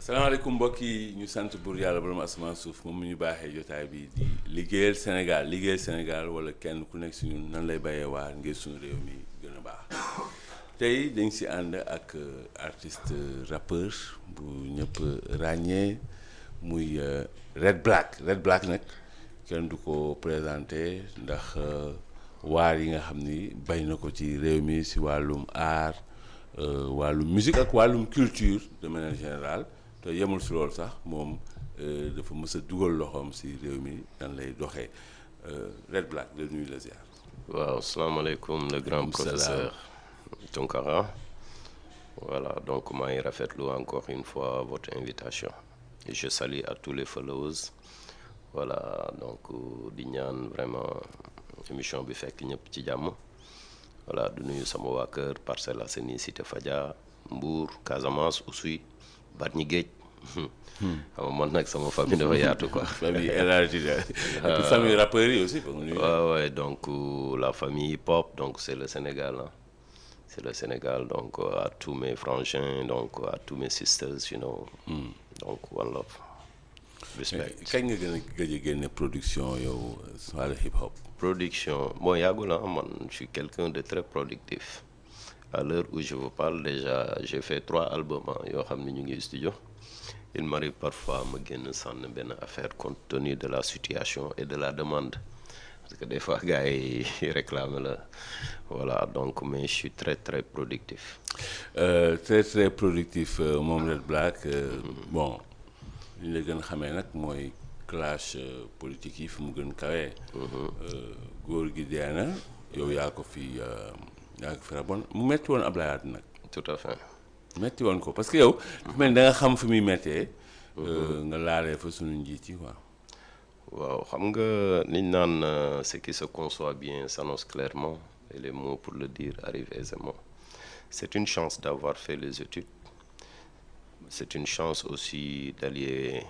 salaamaaleykum mbokk yi ñu sant buur yàlla borom asamaan suuf moom mu ñu baaxee jotaay bi di liggéeyal Sénégal wala kenn ku nekk si ñun nan lay bàyyee waar ngir suñu réew mi gën a baax tey dañ si ànd ak artiste rappeur bu ñëpp ràññee muy Red Black nag kenn du ko présenté ndax waar yi nga xam ni bay na ko ci réew mi si wàllum art wàllum musique ak wàllum culture de manière générale te yemul si loolu sax moom dafa mës a dugal loxoom si réew mi nan lay doxee Red Black de nuyu la ziar. waaw salaamaaleykum le grand professeur Tunkara. Voilà, donc maa ngi rafetlu encore une fois votre invitation et je salue à tous les followers. Voilà, donc di ñaan vraiment émission bi fekk ñëpp ci jàmm. Voilà, du nuyu sama waa kër Parcelles Assainies Cité Fadia Mbour Casamance Oussouye Bargny Géej. xam nga man nag sama famille dafa yaatu quoi. famille élargie et puis famille rappeurs yi aussi. Ouais, donc la famille hip hop donc c'est le Sénégal hein. C'est le Sénégal donc à tous mes frangins donc à tous mes sisters you know. Donc one love. Respect. kañ nga gëj a génne production yow wàllu hip hop. Production bon yàggul na man je suis quelqu'un de très productif. À l'heure où je vous parle déjà j'ai fait 3 albums yoo xam ne ñu ngi studio. Il m'arrive parfois ma génn sànn benn affaire compte tenu de la situation et de la demande parce que des fois gars yi réclament la voilà donc mais je suis très très productif. Très productif moom Red Black bon li ñu la gën xamee nag mooy clash politique yi fi mu gën kawee. góor gi dee na yow yaa ko fi rabon mu metti woon Ablaye Wade nag. Tout à fait. metti woon ko parce que yow. mel da nga xam fi muy méttee. nga laalee fa sunu njiit yi quoi. waaw xam nga niñ naan ce qui se conçoit bien s'annonce clairement et les mots pour le dire arrivent aisément. C'est une chance d'avoir fait les études. C'est une chance aussi d'allier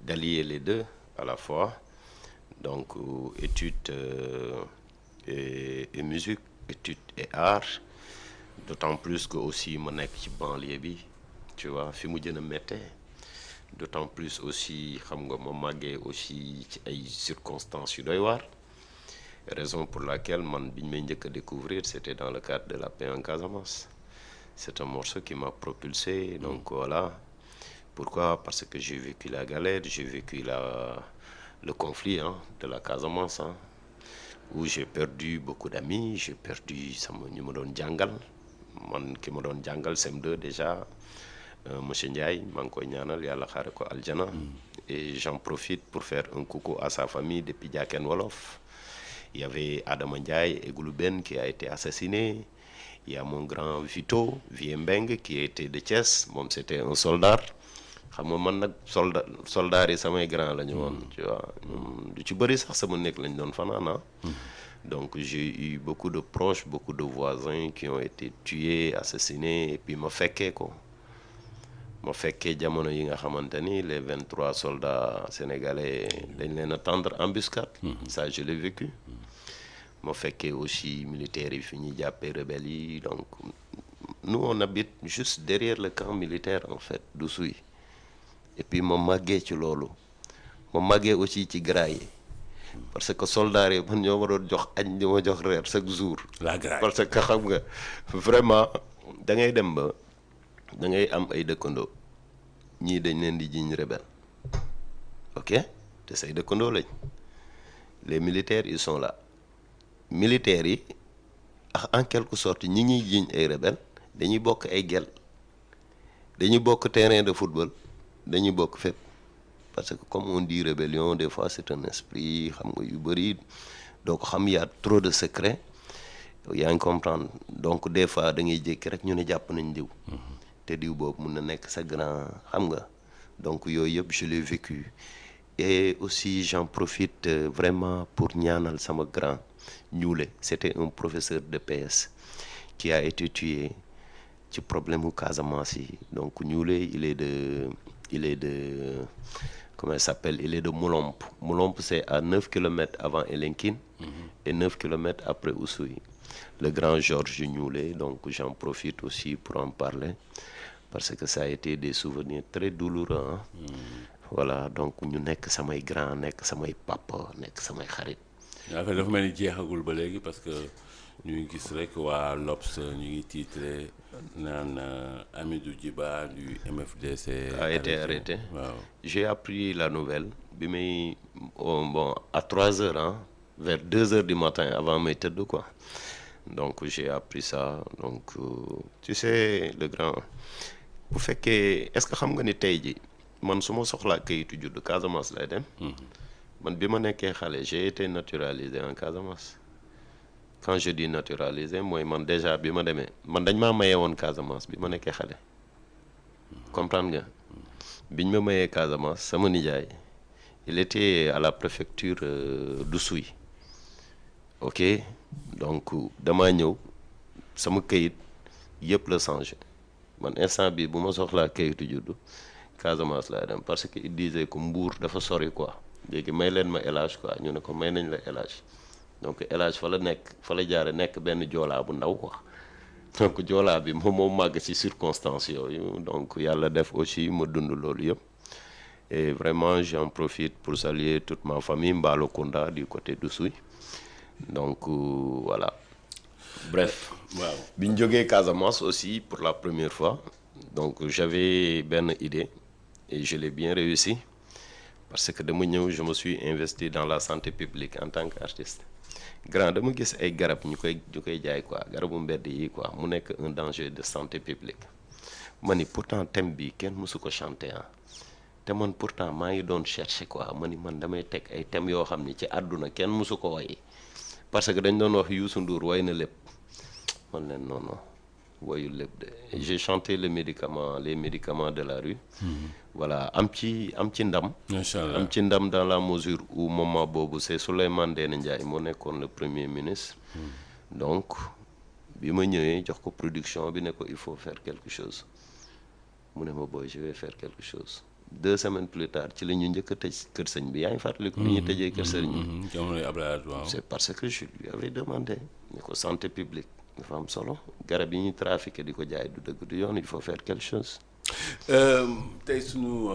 les deux à la fois. Donc études et musique, études et art. D'autant plus que aussi ma nekk ci banlieue bi tu vois fi mu gën a méttee d'autant plus aussi xam nga ma màggee aussi ci ay circonstances yu doy waar raison pour laquelle man bi ñu may njëkk a découvrir c'était dans le cadre de la paix en Casamance. C'est un morceau qui m'a propulsé donc voilà pourquoi parce que j'ai vécu la galère, j'ai vécu le conflit de la Casamance où j'ai perdu beaucoup d'amis, j'ai perdu sama ñu ma doon jàngal man ki ma doon jàngal CM2 déjà monsieur Ndiaye maa ngi koy ñaanal yàlla xaare ko aljana et j'en profite pour faire un coucou à sa famille depuis Diaken Wolof. Il y avait Adama Ndiaye et Goulouben qui a été assassiné. Il y a mon grand Vito Viembeng qui était de Thiès moom c'était un soldat xam nga man nag soldat yi samay grand la ñu woon tu vois du ci bëri sax sama nekk lañ doon fanaan donc j'ai eu beaucoup de proches beaucoup de voisins qui ont été tués assassinés et puis ma fekkee jamono yi nga xamante ni les 23 soldats sénégalais dañ leen a tendre embuscade. Ça je l'ai vécu. ma fekkee aussi militaires yi fi ñuy jàppee rebelles yi donc nous on habite juste derrière le camp militaire en fait d'Oussouye et puis ma màggee ci loolu ma màggee aussi ci Graille yi parce que soldats yi man ñoo ma doon jox añ di ma jox reer chaque jour. la Graille parce que xam nga vraiment da ngay dem ba da ngay am ay dëkkandoo ñii dañ leen di jiñ rebelle ok te say dëkkandoo lañ les militaires ils sont là. Militaires yi en quelque sorte ñi ñuy jiñ ay rebelle dañuy bokk ay gel dañuy bokk terrain de football dañuy bokk fépp parce que comme on dit rébellion des fois c'est un esprit xam nga yu bëri donc xam y a trop de secrets yaa ngi comprendre donc des fois da ngay jékki rek ñu ne jàpp nañ diw te diw boobu mun na nekk sa grand xam nga donc yooyu yëpp je l'ai vécu et aussi j'en profite vraiment pour ñaanal sama grand Ñuule c'était un professeur de PS qui a été tué ci problème mu Casamance yi donc Ñuule il est de comment il s'appelle il est de Moulomp c'est à 9 kilomètres avant Elinkine et 9 kilomètres après Oussouye le grand Georges Ñuule donc j'en profite aussi pour en parler parce que ça a été des souvenirs très douloureux hein. Voilà donc ñu nekk samay grand nekk samay papa nekk samay xarit. affaire dafa mel ni jeexagul ba léegi parce que ñu ngi gis rek waa L'Obs ñu ngi titré naan Hamidou Djiba du MFDC a été arrêté. waaw J'ai appris la nouvelle bi may bon à 3 heures hein, vers 2 heures du matin avant may tëdd quoi. Donc j'ai appris ça donc tu sais le grand bu fekkee est-ce que xam nga ni tey ji man su ma soxlaa kayitu judd Casamance lay dem. man bi ma nekkee xale j'ai été naturalisé en Casamance. Quand je dis naturalisé mooy man déjà bi ma demee man dañ maa mayee woon Casamance bi ma nekkee xale. comprendre nga biñ ma mayee Casamance sama nijaay il était à la préfecture d'Oussouye. ok donc damaa ñëw sama kayit yëpp la changé man instant bi bu ma soxlaa kayitu juddu Casamance laa dem parce que il disait que Mbour dafa sori quoi léegi may leen ma El Hadj quoi ñu ne ko may nañ la El Hadj donc El Hadj fa la nekk fa la jaare nekk benn joolaa bu ndaw quoi donc joolaa bi moom moo màgg ci circonstances yooyu donc yàlla def aussi ma dund loolu yëpp et vraiment j'en profite pour saluer toute ma famille Mbalokunda du côté d'Oussouye donc voilà bref waaw bi ñu jógee Casamance aussi pour la première fois donc j'avais benn idée et je l'ai bien réussi parce que dama ñëw je me suis investi dans la santé publique en tant qu'artiste grand dama gis ay garab ñu koy jaay quoi garabu mbedd yi quoi mu nekk un danger de santé publique ma ni pourtant thème bi kenn mësu ko chanter ah te man pourtant maa ngi doon chercher quoi ma ni man damay teg ay thèmes yoo xam ni ci àdduna kenn mësu ko way parce que dañ doon wax Youssou Ndour way na lépp man leen non wayu lépp de j'ai chanté les médicaments de la rue voilà am ci ndam Machallah. am ci ndam dans la mesure où moment boobu c'est Souleymane Ndéné Ndiaye moo nekkoon le premier ministre donc bi ma ñëwee jox ko production bi ne ko il faut faire quelque chose mu ne ma boy je vais faire quelque chose 2 semaines plus tard ci la ñu njëkk a tëj kër sëñ bi yaa ngi fàttaliku bi ñu tëjee kër sëñ bi jamonoy Abdoulaye Wade waaw c'est parce que je lui avais demandé ne ko santé publique dafa am solo garab yi ñuy trafiqué di ko jaay du dëgg du yoon il faut faire quelque chose tey sunu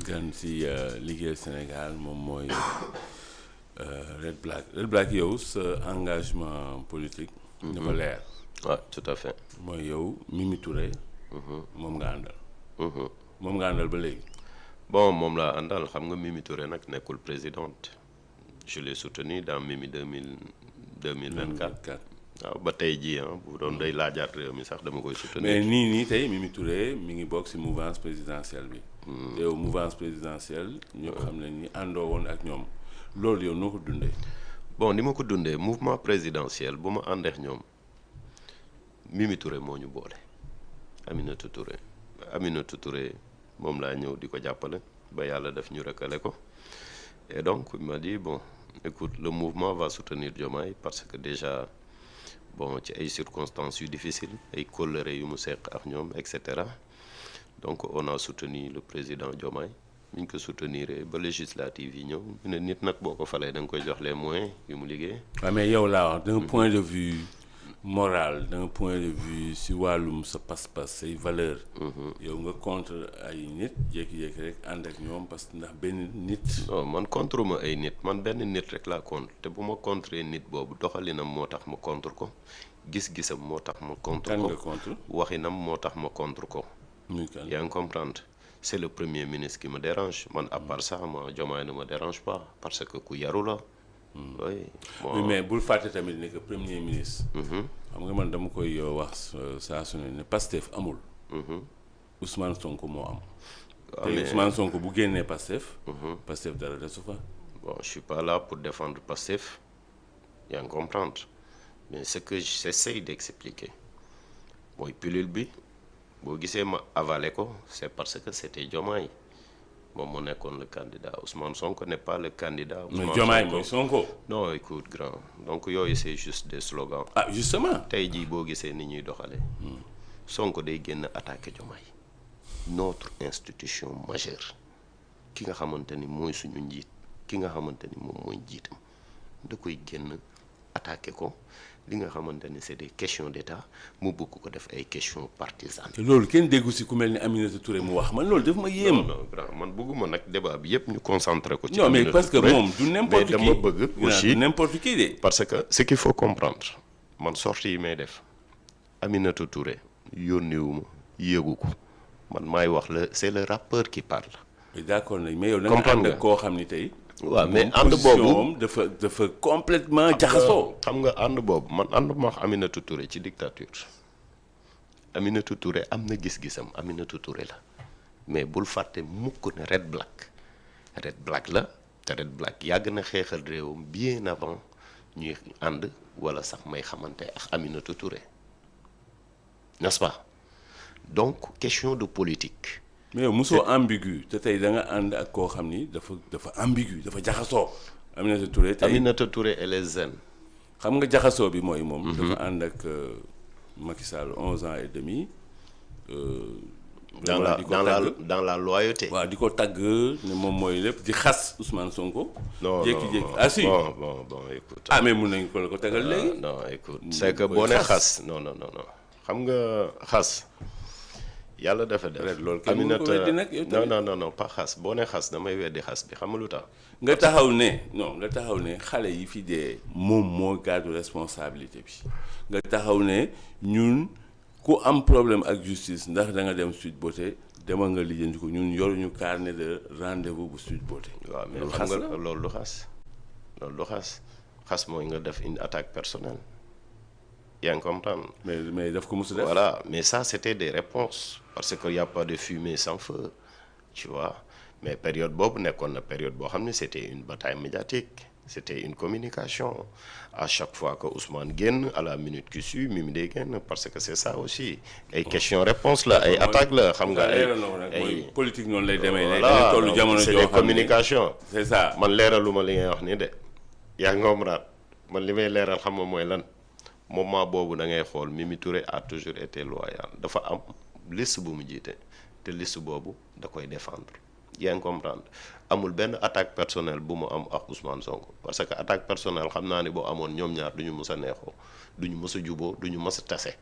gan si liggéey Sénégal moom mooy Red Black yow sa engagement politique dafa leer waaw tout à fait mooy yow Mimi Touré moom nga àndal moom nga àndal ba léegi bon moom laa àndal xam nga Mimi Touré nag nekkul présidente je l'ai soutenu dans Mimi 2024 waaw ba tey jii bu doon day laajaat réew mi sax dama koy soutenir. mais nii tey Mimi Touré mi ngi bokk ci mouvance présidentielle bi. te yow mouvance présidentielle ñëpp xam nañ ni àndoo woon ak ñoom loolu yow noo ko dundee. bon ni ma ko dundee mouvement présidentiel bu ma àndeex ñoom Mimi Touré moo ñu boole Aminata Touré moom laa ñëw di ko jàppale ba yàlla def ñu recalé ko et donc il m'a dit bon écoute le mouvement va soutenir Diomaye parce que déjà bon ci ay circonstances yu difficiles ay kóllëre yu mu seq ak ñoom et cetera donc on a soutenu le président Diomaye ni ñu ko soutenir ba législative yi ñëw ñu ne nit nag boo ko falee da nga koy jox les moyens yu mu liggéey. waaw mais yow laa wax d'un point de vue moral d'un point de vue si wàllum sa pas-pas say valeur yow nga contre ay nit jékki-jékki rek ànd ak ñoom parce que ndax benn nit. non man contre ma ay nit man benn nit rek laa contre te bu ma contrer nit boobu doxalinam moo tax ma contre ko gis-gisam moo tax ma contre kan ko nga contre. waxinam moo tax ma contre ko. muy kan yaa ngi comprendre c'est le premier ministre qui me dérange man à part ça ma Diomaye ne me dérange pas parce que ku yaru la. oui bon oui mais bul fàtte tamit ne que premier ministre. xam nga man dama koy wax saa su ne Pastef amul. Ousmane Sonko moo am. waaw te mais Ousmane Sonko bu génnee Pastef. Pastef dara desu fa. bon je suis pas là pour défendre Pastef yaa ngi comprendre mais ce que j'essaye d'expliquer mooy pilule bi boo gisee ma avalé ko c'est parce que c'était Diomaye moom moo nekkoon le candidat Ousmane Sonko n'est pas le candidat. mais Ousmane Diomaye Sonko mooy Sonko. non écoute grand donc yooyu c'est juste des slogans. ah justement. tey jii boo gisee ni ñuy doxalee. Sonko day génn attaquer Diomaye notre institution majeure ki nga xamante ni mooy suñu njiit ki nga xamante ni moom mooy njiitam da koy génn attaquer ko li nga xamante ni c'est des questions d'État mu bëgg ko def ay questions partisanes. te loolu kenn déggu si ku mel ni Aminata Touré mu wax man loolu daf ma yéem. non man bëgguma nag débat bi yëpp ñu concentré ko. ci non mais Aminata parce que Touré, moom du n'importe qui mais dama bëgg aussi du n'importe qui de. parce que ce qu'il faut comprendre man sortie yi may def Aminata Touré yónniwu ma yéegu ko man maay wax la c'est le rappeur qui parle. d'accord nañ mais yow da nga ànd ak koo xam ni tey. waaw mais ànd boobu dafa complètement jaxasoo. xam nga ànd boobu man ànd ma wax Aminata Touré ci dictature Aminata Touré am na gis-gisam Aminata Touré la mais bul fàtte mukk ne Red Black la te Red Black yàgg na xeexal réewam bien avant ñuy ànd wala sax may xamante ak Aminata Touré n'est-ce pas donc question de politique. mais yow mosoo ambigu te tey da nga ànd ak koo xam ni dafa ambigu dafa jaxasoo. Aminata Touré tey Aminata Touré elle est zen. xam nga jaxasoo bi mooy moom. dafa ànd ak Macky Sall 11 ans et demi. dans la loyauté. waaw di ko tagg ne moom mooy lépp di xas Ousmane Sonko. non jékki-jékki ah si bon écoute. ah mais mun nañu ko la ko tagal léegi. non écoute c'est que boo ne xas non xam nga xas. yàlla dafa def loolu kenn mënu ko weddi nag yow tamit non pas xas boo ne xas damay weddi xas bi xam nga lu tax. nga taxaw ne xale yi fi dee moom moo gàddu responsabilité bi nga taxaw ne ñun ku am problème ak justice ndax da nga dem Sweet Beauté demal nga lijjanti ko ñun yoruñu carnet de rendez-vous bu Sweet Beauté. waaw mais xam nga loolu du xas mooy nga def une attaque personnelle. yaa ngi comprendre. mais daf ko mos a def. voilà mais ça c'était des réponses parce que y a pas de fumée sans feu tu vois mais période boobu nekkoon na période boo xam ne c'était une bataille médiatique c'était une communication à chaque fois que Ousmane génn à la minute qui suit Mimi day génn parce que c'est ça aussi ay questions réponses la ay attaques la xam nga ay politique noonu lay demee. voilà tollu jamono joo xam ne c'est des communications. c'est ça man leeraluma li ngay wax nii de yaa ngi comprendre man li may leeral xam nga mooy lan. moment boobu da ngay xool Mimi Touré a toujours été loyal dafa am liste bu mu jiite te liste boobu da koy défendre yaa ngi comprendre amul benn attaque personnelle bu mu am ak Ousmane Sonko parce que attaque personnelle xam naa ni boo amoon ñoom ñaar du ñu mës a neexoo du ñu mës a juboo du ñu mës a tase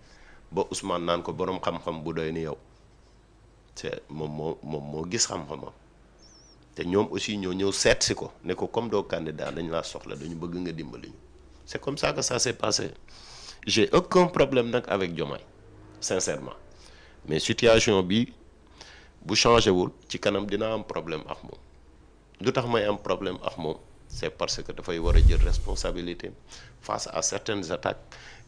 ba Ousmane naan ko borom xam-xam bu doy ni yow c'est moom moo gis xam-xamam te ñoom aussi ñoo ñëw seet si ko ne ko comme doo candidat dañ laa soxla dañu bëgg nga dimbali ñu c'est comme ça que ça s'est passé. J'ai aucun problème nag avec Diomaye sincèrement mais situation bi bu changé wul ci kanam dina am problème ak moom lu tax may am problème ak moom c'est parce que dafay war a jël responsabilité face à certaines attaques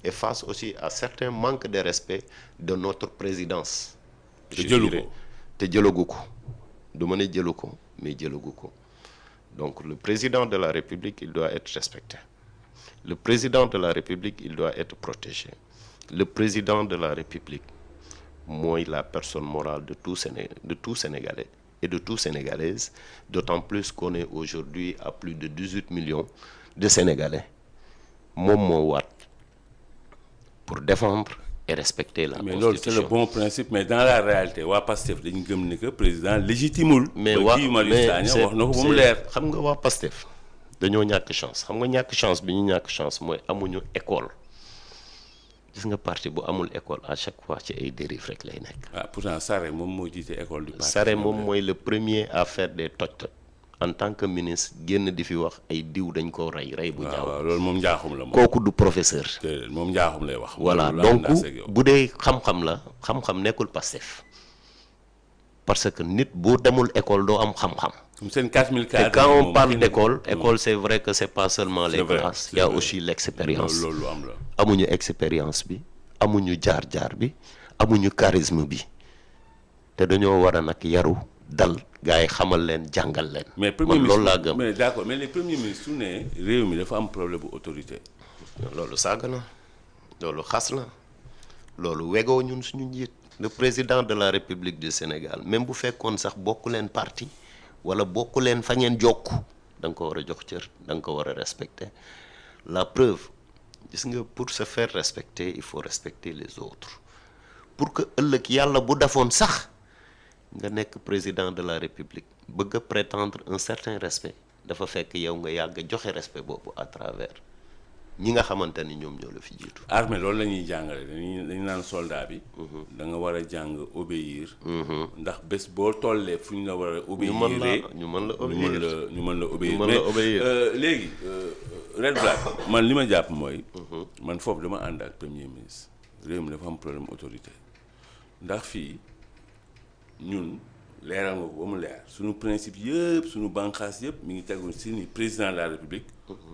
et face aussi à certains manques de respect de notre présidence. te jëlagu ko du ma ne jëlu ko mais jëlagu ko donc le président de la République il doit être respecté. Le président de la République, il doit être protégé. Le président de la République, mooy la personne morale de tout Sénégalais et de tout Sénégalaise, d'autant plus qu'on est aujourd'hui à plus de 18 millions de Sénégalais. Moom moo waat pour défendre et respecter la Constitution. Mais loolu c'est le bon principe mais dans la réalité waa Pastef dañu gëm ni que président légitimul. mais wax na ko ba mu leer. xam nga waa Pastef dañoo ñàkk chance xam nga ñàkk chance bi ñu ñàkk chance mooy amuñu école gis nga parti bu amul école à chaque fois ci ay dérives rek lay nekk. ah pourtant Sarré moom moo jiite école du parti. Sarré moom mooy le premier à faire des toj-toj en tant que ministre génn di fi wax ay diw dañ ko rey bu ñaaw. waaw loolu moom njaaxum la moom. kooku du professeur. moom njaaxum lay wax. voilà donc bu dee xam-xam la xam-xam nekkul Pastef parce que nit boo demul école doo am xam-xam. seen 4000 cadres et quand on parle d'école c'est vrai que c'est pas seulement les classes il y a aussi l'expérience. loolu am la. amuñu expérience bi amuñu jaar-jaar bi amuñu charisme bi te dañoo war a nag yaru dal gars yi xamal leen jàngal leen. mais premier ministre loolu laa gëm. mais d'accord mais les premiers ministres su ne réew mi dafa am problème bu autorité. loolu saaga na loolu xas na loolu wegoo ñun suñu njiit. le président de la République du Sénégal même bu fekkoon sax bokk leen parti wala bokk leen fa ngeen jokk da nga ko war a jox cër da nga ko war a respecter la preuve gis nga pour se faire respecter il faut respecter les autres pour que ëllëg yàlla bu defoon sax nga nekk président de la République bëgg a prétendre un certain respect dafa fekk yow nga yàgg joxe respect boobu à travers ñi nga xamante ni ñoom ñoo la fi jiitu. armée loolu la ñuy jàngale dañu naan soldat bi. da nga war a jàng obéir. ndax bés boo tollee fu ñu la war a obéir. ñu mën la obéir ñu mën la obéir. ñu mën la obéir mais léegi Red Black man li ma jàpp mooy. man foofu dama ànd ak premier ministre réew mi dafa am problème autorité ndax fii ñun. leeral nga ko ba mu leer suñu principe yëpp suñu bànqaas yëpp mi ngi tegu si ni président de la république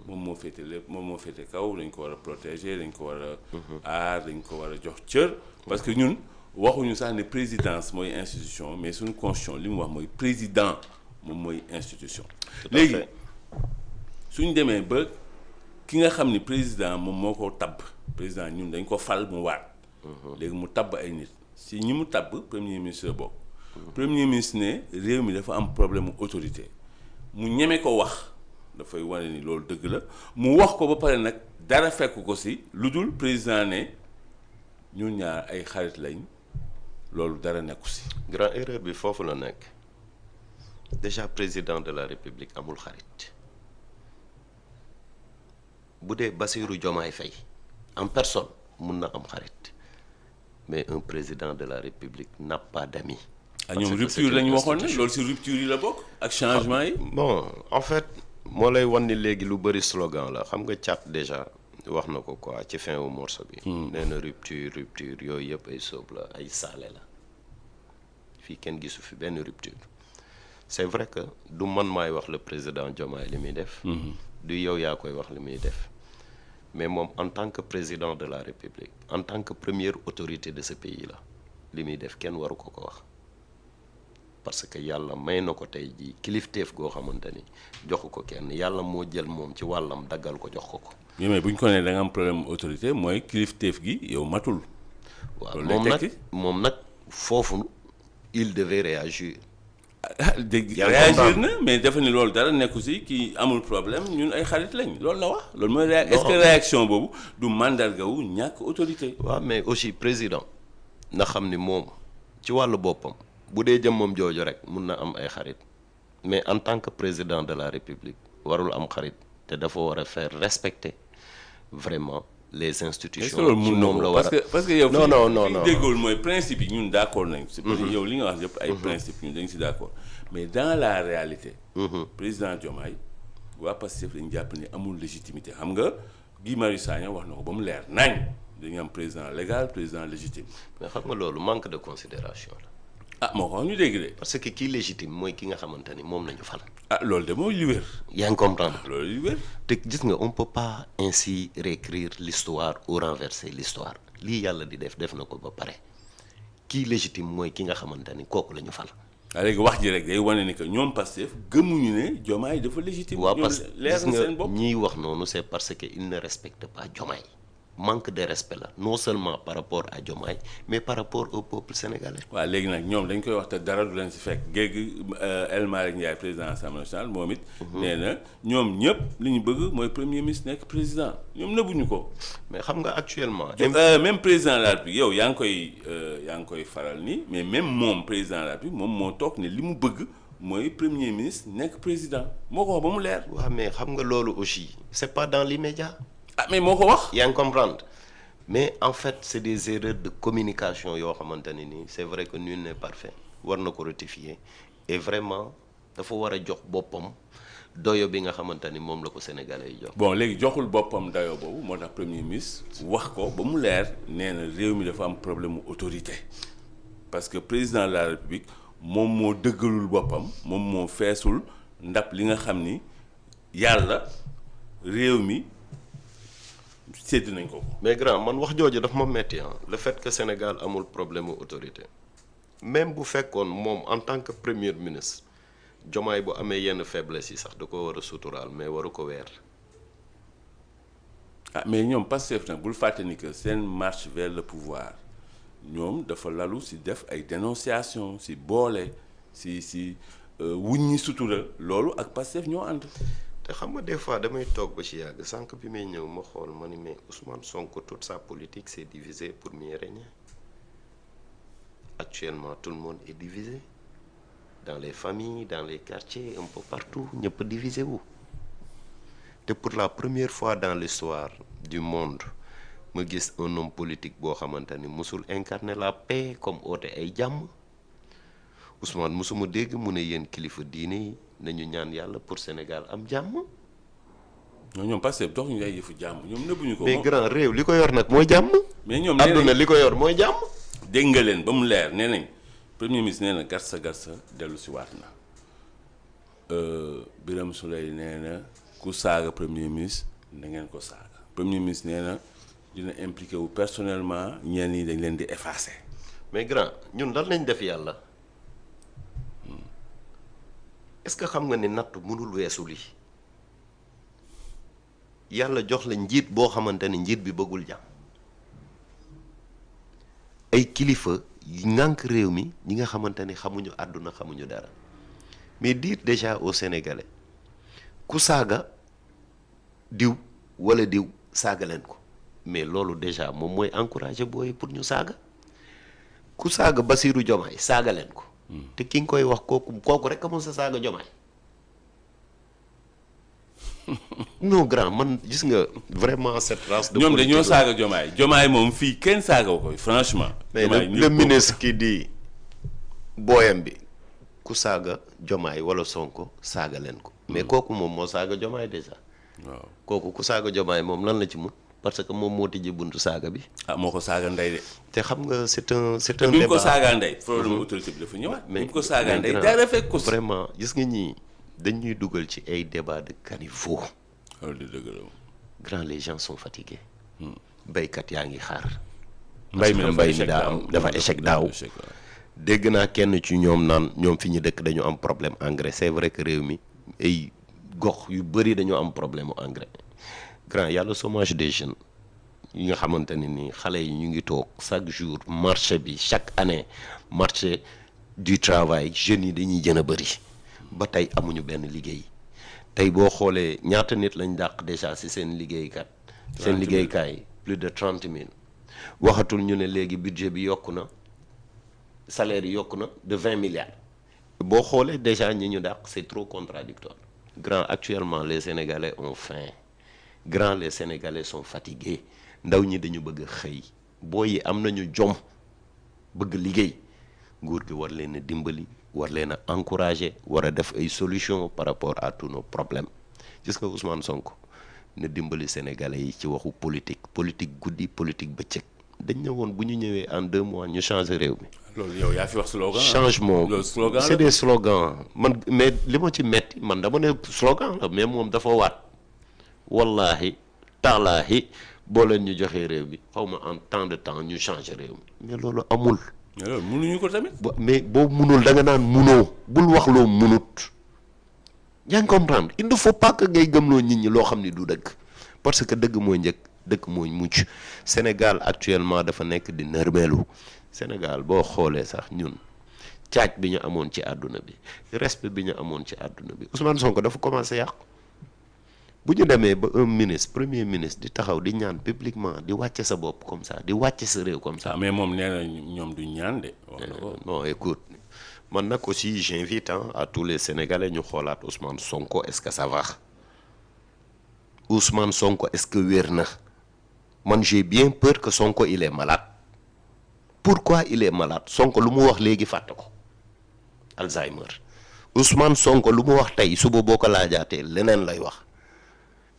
moom moo féete lépp moom moo féete kaw dañ ko war a protéger dañ ko war a aar dañ ko war a jox cër parce que ñun waxuñu sax ne présidence mooy institution mais suñu constitution li mu wax mooy président moom mooy institution léegi suñ demee ba ki nga xam ni président moom moo ko tabb président ñun dañ ko fal mu waat léegi mu tabb ay nit si ñi mu tabb premier ministre bokk premier ministre ne réew mi dafa am problème mu autorité mu ñeme ko wax dafay wane ni loolu dëgg la mu wax ko ba pare nag dara fekk ko si lu dul président ne ñun ñaar ay xarit lañ loolu dara nekku si. grand erreur bi foofu la nekk déjà président de la république amul xarit bu dee Bassirou Diomaye Faye en personne mun na am xarit mais un président de la république n'a pas d'amis. ñoom rupture lañu waxoon ne loolu si rupture yi la bokk ak changement yi. bon en fait moo lay wan ni léegi lu bëri slogan la xam nga Thiat déjà wax na ko quoi ci fin wu morceau bi. nee na rupture yooyu yëpp ay soob la ay saale la fii kenn gisu fi benn rupture c'est vrai que du man maay wax le président Diomaye li muy def. du yow yaa koy wax li muy def mais moom en tant que président de la république en tant que première autorité de ce pays là li muy def kenn waru ko wax. parce que yàlla may na ko tey jii kilifteef goo xamante ni joxu ko kenn yàlla moo jël moom ci wàllam daggal ko jox ko. mais bu ñu ko nee da nga am problème autorité mooy kilifteef gi yow matul. waaw moom nag foofu il devait réagir. réagir na mais dafa ni loolu dara nekku si kii amul problème ñun ay xarit lañ loolu la wax. loolu mooy est-ce que réaction boobu du mandargawu ñàkk autorité. waaw mais aussi président na xam ni moom ci wàllu boppam. bu dee jëmmam jooju rek mun na am ay xarit mais en tant que président de la république warul am xarit te dafa war a faire respecter vraiment les institutions. ci moom la war a parce que yow. non déggul mooy principe yi ñun d'accord nañ si. parce que yow li nga wax yëpp ay principe ñun dañ si d'accord mais dans la réalité. président Diomaye waa Pastef dañu jàpp ni amul légitimité xam nga Guy Marius Sagna wax na ko ba mu leer nañ dañu am président légal président légitime. mais xam nga loolu manque de considération la. moo ko wax ñu dégg de. parce que kii légitime mooy ki nga xamante ni moom nañu fal. loolu de mooy li wér. yaa ngi comprendre. loolu li wér. te gis nga on peut pas ainsi réécrire l'histoire ou renverser l'histoire lii yàlla di def na ko ba pare kii légitime mooy ki nga xamante ni kooku la ñu fal. léegi wax ji rek day wane ni que ñoom Pastef gëmuñu ne Diomaye dafa légitime. waaw parce que leer na seen bopp ñiy wax noonu c'est parce que il ne respecte pas Diomaye. manque de respect la non seulement par rapport à Diomaye mais par rapport au peuple sénégalais. waaw léegi nag ñoom dañ koy wax te dara du leen si fekk géegi El Malick Ndiaye président Assemblée nationale moom it. nee na ñoom ñëpp li ñu bëgg mooy premier ministre nekk président ñoom nëbbuñu ko. mais xam nga actuellement. même président de la République yow yaa ngi koy faral nii mais même moom président de la République moom moo toog ne li mu bëgg mooy premier ministre nekk président moo ko wax ba mu leer. waaw mais xam nga loolu aussi c'est pas dans l'immédiat. mais moo ko wax. yaa ngi comprendre mais en fait c'est des erreurs de communication yoo xamante ne nii c'est vrai que nul n'est parfait war na ko rectifier et vraiment dafa war a jox boppam doyo bi nga xamante ni moom la ko Sénégalais yi jox. bon léegi joxul boppam doyo boobu moo tax premier ministre wax ko ba mu leer nee na réew mi dafa am problème mu autorité parce que président de la République moom moo dëggalul boppam moom moo feesul ndab li nga xam ni yàlla réew mi. sédd nañ ko. mais grand man wax jooju daf ma metti le fait que Sénégal amul problème mu autorité même bu fekkoon moom en tant que premier ministre Diomaye bu amee yenn faiblesse yi sax da ko war a suturaal mais waru ko weer. mais ñoom Pastef nag bul fàtte ni que seen marche vers le pouvoir ñoom dafa lalu si def ay dénonciation si boole si wuññi sutura loolu ak Pastef ñoo ànd. te xam nga des fois damay toog ba ci yàgg sànq bi may ñëw ma xool ma ni mais Ousmane Sonko toute sa politique c'est divisé pour mieux régner actuellement tout le monde est divisé dans les familles dans les quartiers un peu partout ñëpp divisé wu te pour la première fois dans l'histoire du monde ma gis un homme politique boo xamante ni musul incarner la paix comme oote ay jàmm Ousmane musuma dégg mu ne yéen kilifa diine yi nañu ñaan yàlla pour Sénégal am jàmm. ñoom parce que dox ñu ay yëfu jàmm ñoom nëbbuñu ko. mais grand réew li ko yor nag mooy jàmm. mais ñoom àdduna li ko yor mooy jàmm. dégg nga leen ba mu leer nee nañ premier ministre nee na garsa dellu si waat na Birame Souleye nee na ku saaga premier ministre na ngeen ko saaga premier ministre nee na dina impliqué wu personnellement ñenn ñi dañ leen di effacer. mais grand ñun lan lañ def yàlla est-ce que xam nga ni nattu mënul weesu lii yàlla jox la njiit boo xamante ni njiit bi bëggul jàmm ay kilifa yi ngànk réew mi ñi nga xamante ni xamuñu àdduna xamuñu dara mais dire déjà aux Sénégalais ku saaga diw wala diw saaga leen ko mais loolu déjà moom mooy encourager booy pour ñu saaga ku saaga Bassirou Diomaye saaga leen ko te ki nga koy wax kooku rek a mën sa saaga Diomaye non grand man gis nga vraiment cette race de ñoom dañoo saaga Diomaye moom fii kenn saaga ko franchement. mais le ministre qui dit booyam bi ku saaga Diomaye wala Sonko saaga leen ko mais kooku moom moo saaga Diomaye déjà waaw kooku ku saaga Diomaye moom lan la ci mun parce que moom moo tijji buntu saaga bi. ah moo ko saaga ndey de. te xam nga c'est un débat bi mu ko saagaa ndey. problème autorité bi dafa ñëwaat. mais bi mu ko saagaa ndey dara fekk ko si. vraiment gis nga ñii dañuy dugal ci ay débat de caniveau. loolu dëgg la. grand les gens sont fatigués. baykat yaa ngi xaar. mbay mi dafa échec daaw. dégg naa kenn ci ñoom naan ñoom fi ñu dëkk dañu am problème engrais c'est vrai que réew mi ay gox yu bëri dañu am problème mu engrais. grand yàlla chômage des jeunes yi nga xamante ne ni xale yi ñu ngi toog chaque jour marché bi chaque année marché du travail jeunes yi dañuy gën a bëri ba tey amuñu benn liggéey tey boo xoolee ñaata nit lañ dàq déjà ci seen liggéeykat seen liggéeykaay plus de 30 000 waxatul ñu ne léegi budget bi yokku na salaire yi yokku na de 20 milliards boo xoolee déjà ñi ñu dàq c'est trop contradictoire grand actuellement les Sénégalais ont faim grand les Sénégalais sont fatigués ndaw ñi dañu bëgg a xëy booy yi am nañu jom bëgg liggéey nguur gi war leen a dimbali war leen a encourager war a def ay solutions par rapport à tous nos problèmes gis nga Ousmane Sonko na dimbali Sénégalais yi ci waxu politique guddi politique bëccëg dañ ne woon bu ñu ñëwee en 2 mois ñu changer réew mi. loolu yow yaa fi wax slogan. changement c'est des slogans man mais li ma ci metti man dama ne slogan la mais moom dafa waat. wallahi taalaahi boo leen ñu joxee réew bi xaw ma en temps de temps ñu changer réew mi mais loolu amul. mais loolu mënuñu ko tamit. mais boo munul da nga naan munoo bul wax loo munut yaa ngi comprendre il ne faut pas que ngay gëmloo nit ñi loo xam ni du dëgg parce que dëgg mooy njëkk dëgg mooy mucc Sénégal actuellement dafa nekk di nërmeelu Sénégal boo xoolee sax ñun caaj bi ñu amoon ci àdduna bi respect bi ñu amoon ci àdduna bi Ousmane Sonko dafa commencé yàqu. bu ñu demee ba un ministre premier ministre di taxaw di ñaan publiquement di wàcce sa bopp comme ça di wàcce sa réew comme ça. mais moom nee na ñoom du ñaan de. wax na ko non écoute man nag aussi j'invite à tous les Sénégalais ñu xoolaat Ousmane Sonko est-ce que ça va Ousmane Sonko est-ce que wér na man j'ai bien peur que Sonko il est malade pourquoi il est malade Sonko lu mu wax léegi fàtte ko Alzheimer Ousmane Sonko lu mu wax tey suba boo ko laajaatee leneen lay wax.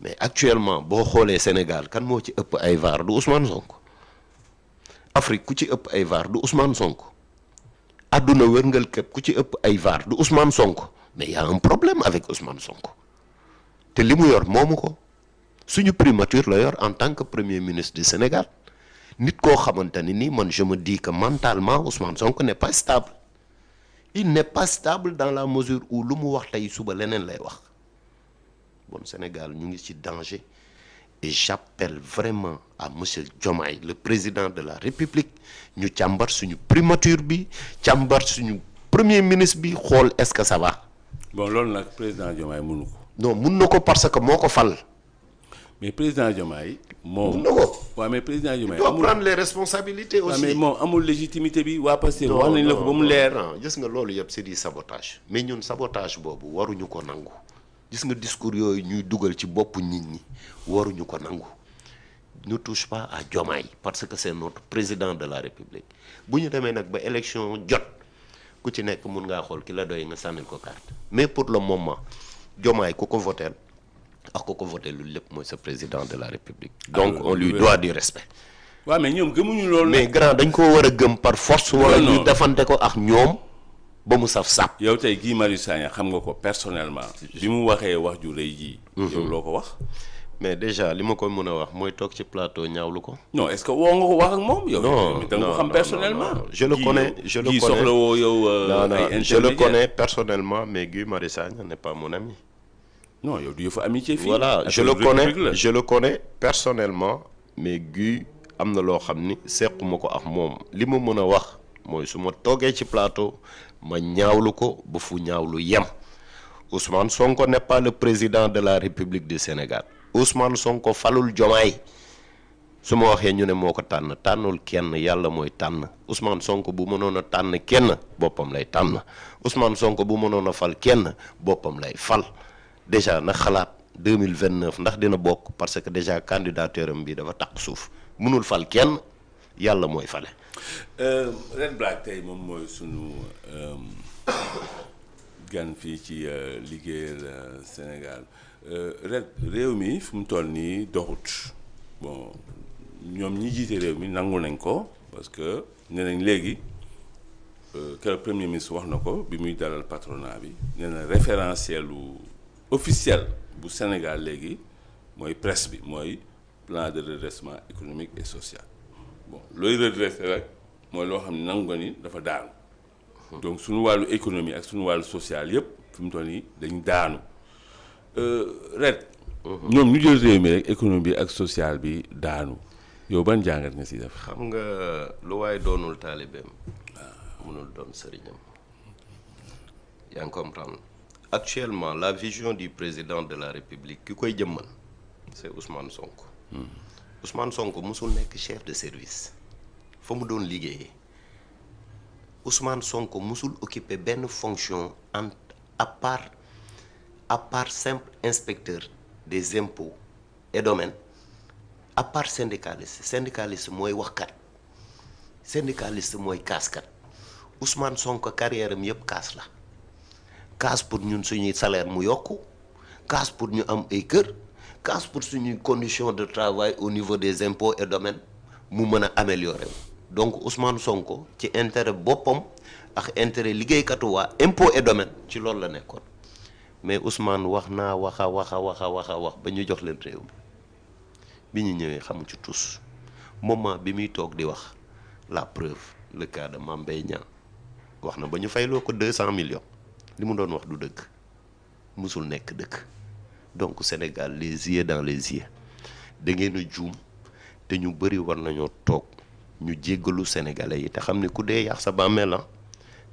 mais actuellement boo xoolee Sénégal kan moo ci ëpp ay VAR du Ousmane Sonko Afrique ku ci ëpp ay VAR du Ousmane Sonko àdduna wërngal képp ku ci ëpp ay VAR du Ousmane Sonko mais y a un problème avec Ousmane Sonko te li mu yor moomu ko suñu primature la yor en tant que premier ministre du Sénégal nit koo xamante ni nii man je me dis que mentalement Ousmane Sonko n'est pas stable il n'est pas stable dans la mesure où lu mu wax tey suba leneen lay wax. bon Sénégal ñu ngi ci danger et j'appelle vraiment à monsieur Diomaye le président de la République ñu càmbar suñu primature bi càmbar suñu premier ministre bi xool est-ce que ça va. bon loolu nag président Diomaye mënu ko. non mun na ko parce que moo ko fal. mais président Diomaye. moom mun na ko. waaw mais président Diomaye. il doit prendre les responsabilités aussi. mais moom amul légitimité bi waa Pastef wax nañ la ko ba mu leer. non gis nga loolu yëpp c'est du sabotage mais ñun sabotage boobu waruñu ko nangu gis nga discours yooyu ñuy dugal ci boppu nit ñi waruñu ko nangu. Ne touche pas à Diomaye parce que c'est notre président de la République bu ñu demee nag ba élection jot ku ci nekk mun ngaa xool ki la doy nga sànnil ko carte mais pour le moment Diomaye ku ko voteel ak ku ko voteel lu lépp mooy sa président de la République. donc on lui doit du respect. waaw mais ñoom gëmuñu loolu. mais grand dañ ko war a gëm par force. wala ñu defante ko ak ñoom ba mu saf sap. yow tey Guy Marius Sagna xam nga ko personnellement. bi mu waxee wax ju rëy ji. yow loo ko wax. mais déjà li ma ko mën a wax mooy toog ci plateau ñaawlu ko. non est-ce que woo nga ko wax ak moom. yow da nga ko xam personnellement. je le connais je le connais soxla woo yow. je le connais personnellement mais Guy Marius Sagna n'est pas mon ami. non yow du yëfu amitié fii. voilà je le connais personnellement mais Guy am na loo xam ni sequma ko ak moom li ma mën a wax mooy su ma toogee ci plateau ma ñaawlu ko ba fu ñaawlu yem Ousmane Sonko n'est pas le président de la République du Sénégal. Ousmane Sonko falul Diomaye su ma waxee ñu ne moo ko tànnul kenn yàlla mooy tànn Ousmane Sonko bu mënoon a tànn kenn boppam lay tànn Ousmane Sonko bu mënoon a fal kenn boppam lay fal déjà na xalaat 2029 ndax dina bokk parce que déjà candidature am bi dafa taq suuf mënul fal kenn yàlla mooy fale. Red Black tey moom mooy sunu gan fii ci liggéeyal Sénégal. Red réew mi fu mu toll nii doxut bon ñoom ñi jiite réew mi nangu nañ ko parce que nee nañ léegi keroog premier ministre wax na ko bi muy dalal patronat bi nee na référentiel officiel bu Sénégal léegi mooy presse bi mooy plan de redressement économique et social bon looy redressé rek mooy loo xam ne nangu nga ni dafa daanu donc suñu wàllu économie ak suñu wàllu social yépp fu mu toll nii dañu daanu. Red ñoom ñu jël réew mi rek économie bi ak social bi daanu yow ban jàngat nga si def. xam nga lu waaye doonul taalibeem mënul doon sëriñam yaa ngi comprendre actuellement la vision du président de la République ki koy jëmmal c'est Ousmane Sonko. Ousmane Sonko musul nekk chef de service fa mu doon liggéeyee Ousmane Sonko musul occuper benn fonction à part simple inspecteur des impôts et domaines à part syndicaliste mooy waxkat syndicaliste mooy kaaskat Ousmane Sonko carrière am yëpp kaas la kaas pour ñun suñuy salaire mu yokku kaas pour ñu am ay kër kaas pour suñuy conditions de travail au niveau des impôts et domaines mu mën a améliorer donc Ousmane Sonko ci intérêt boppam ak intérêt liggéeykatu waa impôts et domaines ci loolu la nekkoon. mais Ousmane wax naa wax ba ñu jox leen réew mi bi ñu ñëwee xamu ci tous moment bi muy toog di wax la preuve le cas de Mame Mbaye Niang wax na ba ñu fayloo ko 200 millions li mu doon wax du dëgg musul nekk dëgg donc Sénégal les yeux dans les yeux da ngeen a juum te ñu bëri war nañoo toog ñu jéggalu sénégalais yi te xam ne ku dee yàq sa bàmmeel la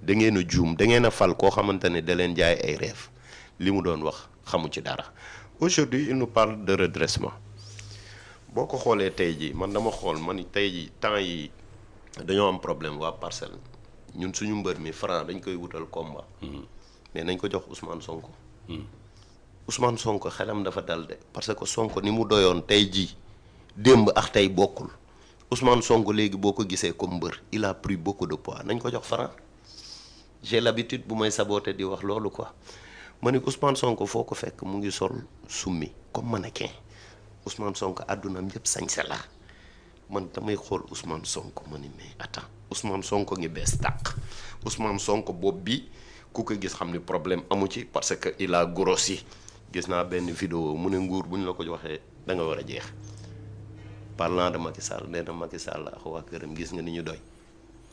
da ngeen a juum da ngeen a fal koo xamante ne da leen jaay ay rêve li mu doon wax xamu ci dara aujourd'hui il nous parle de redressement boo ko xoolee tey jii man dama xool man tey jii temps yi dañoo am problème waa Parcelles ñun suñu mbër mi Franc dañ koy wutal combat mais nañ ko jox Ousmane Sonko Ousmane Sonko xelam dafa dal de parce que Sonko ni mu doyoon tey jii démb ak tey bokkul Ousmane Sonko léegi boo ko gisee comme mbër il a pris beaucoup de poids nañ ko jox Franc j'ai l'habitude bu may saboter di wax loolu quoi ma ne Ousmane Sonko foo ko fekk mu ngi sol summi comme mannequin Ousmane Sonko àddunaam yëpp sañse la man damay xool Ousmane Sonko ma ni mais attends Ousmane Sonko ngi bees tàq Ousmane Sonko bopp bi ku ko gis xam ni problème amu ci parce que il a grossi gis naa benn vidéo mu ne nguur bu ñu la ko waxee da nga war a jeex parlant de Macky Sall nee na Macky Sall ak waa këram gis nga ni ñu doy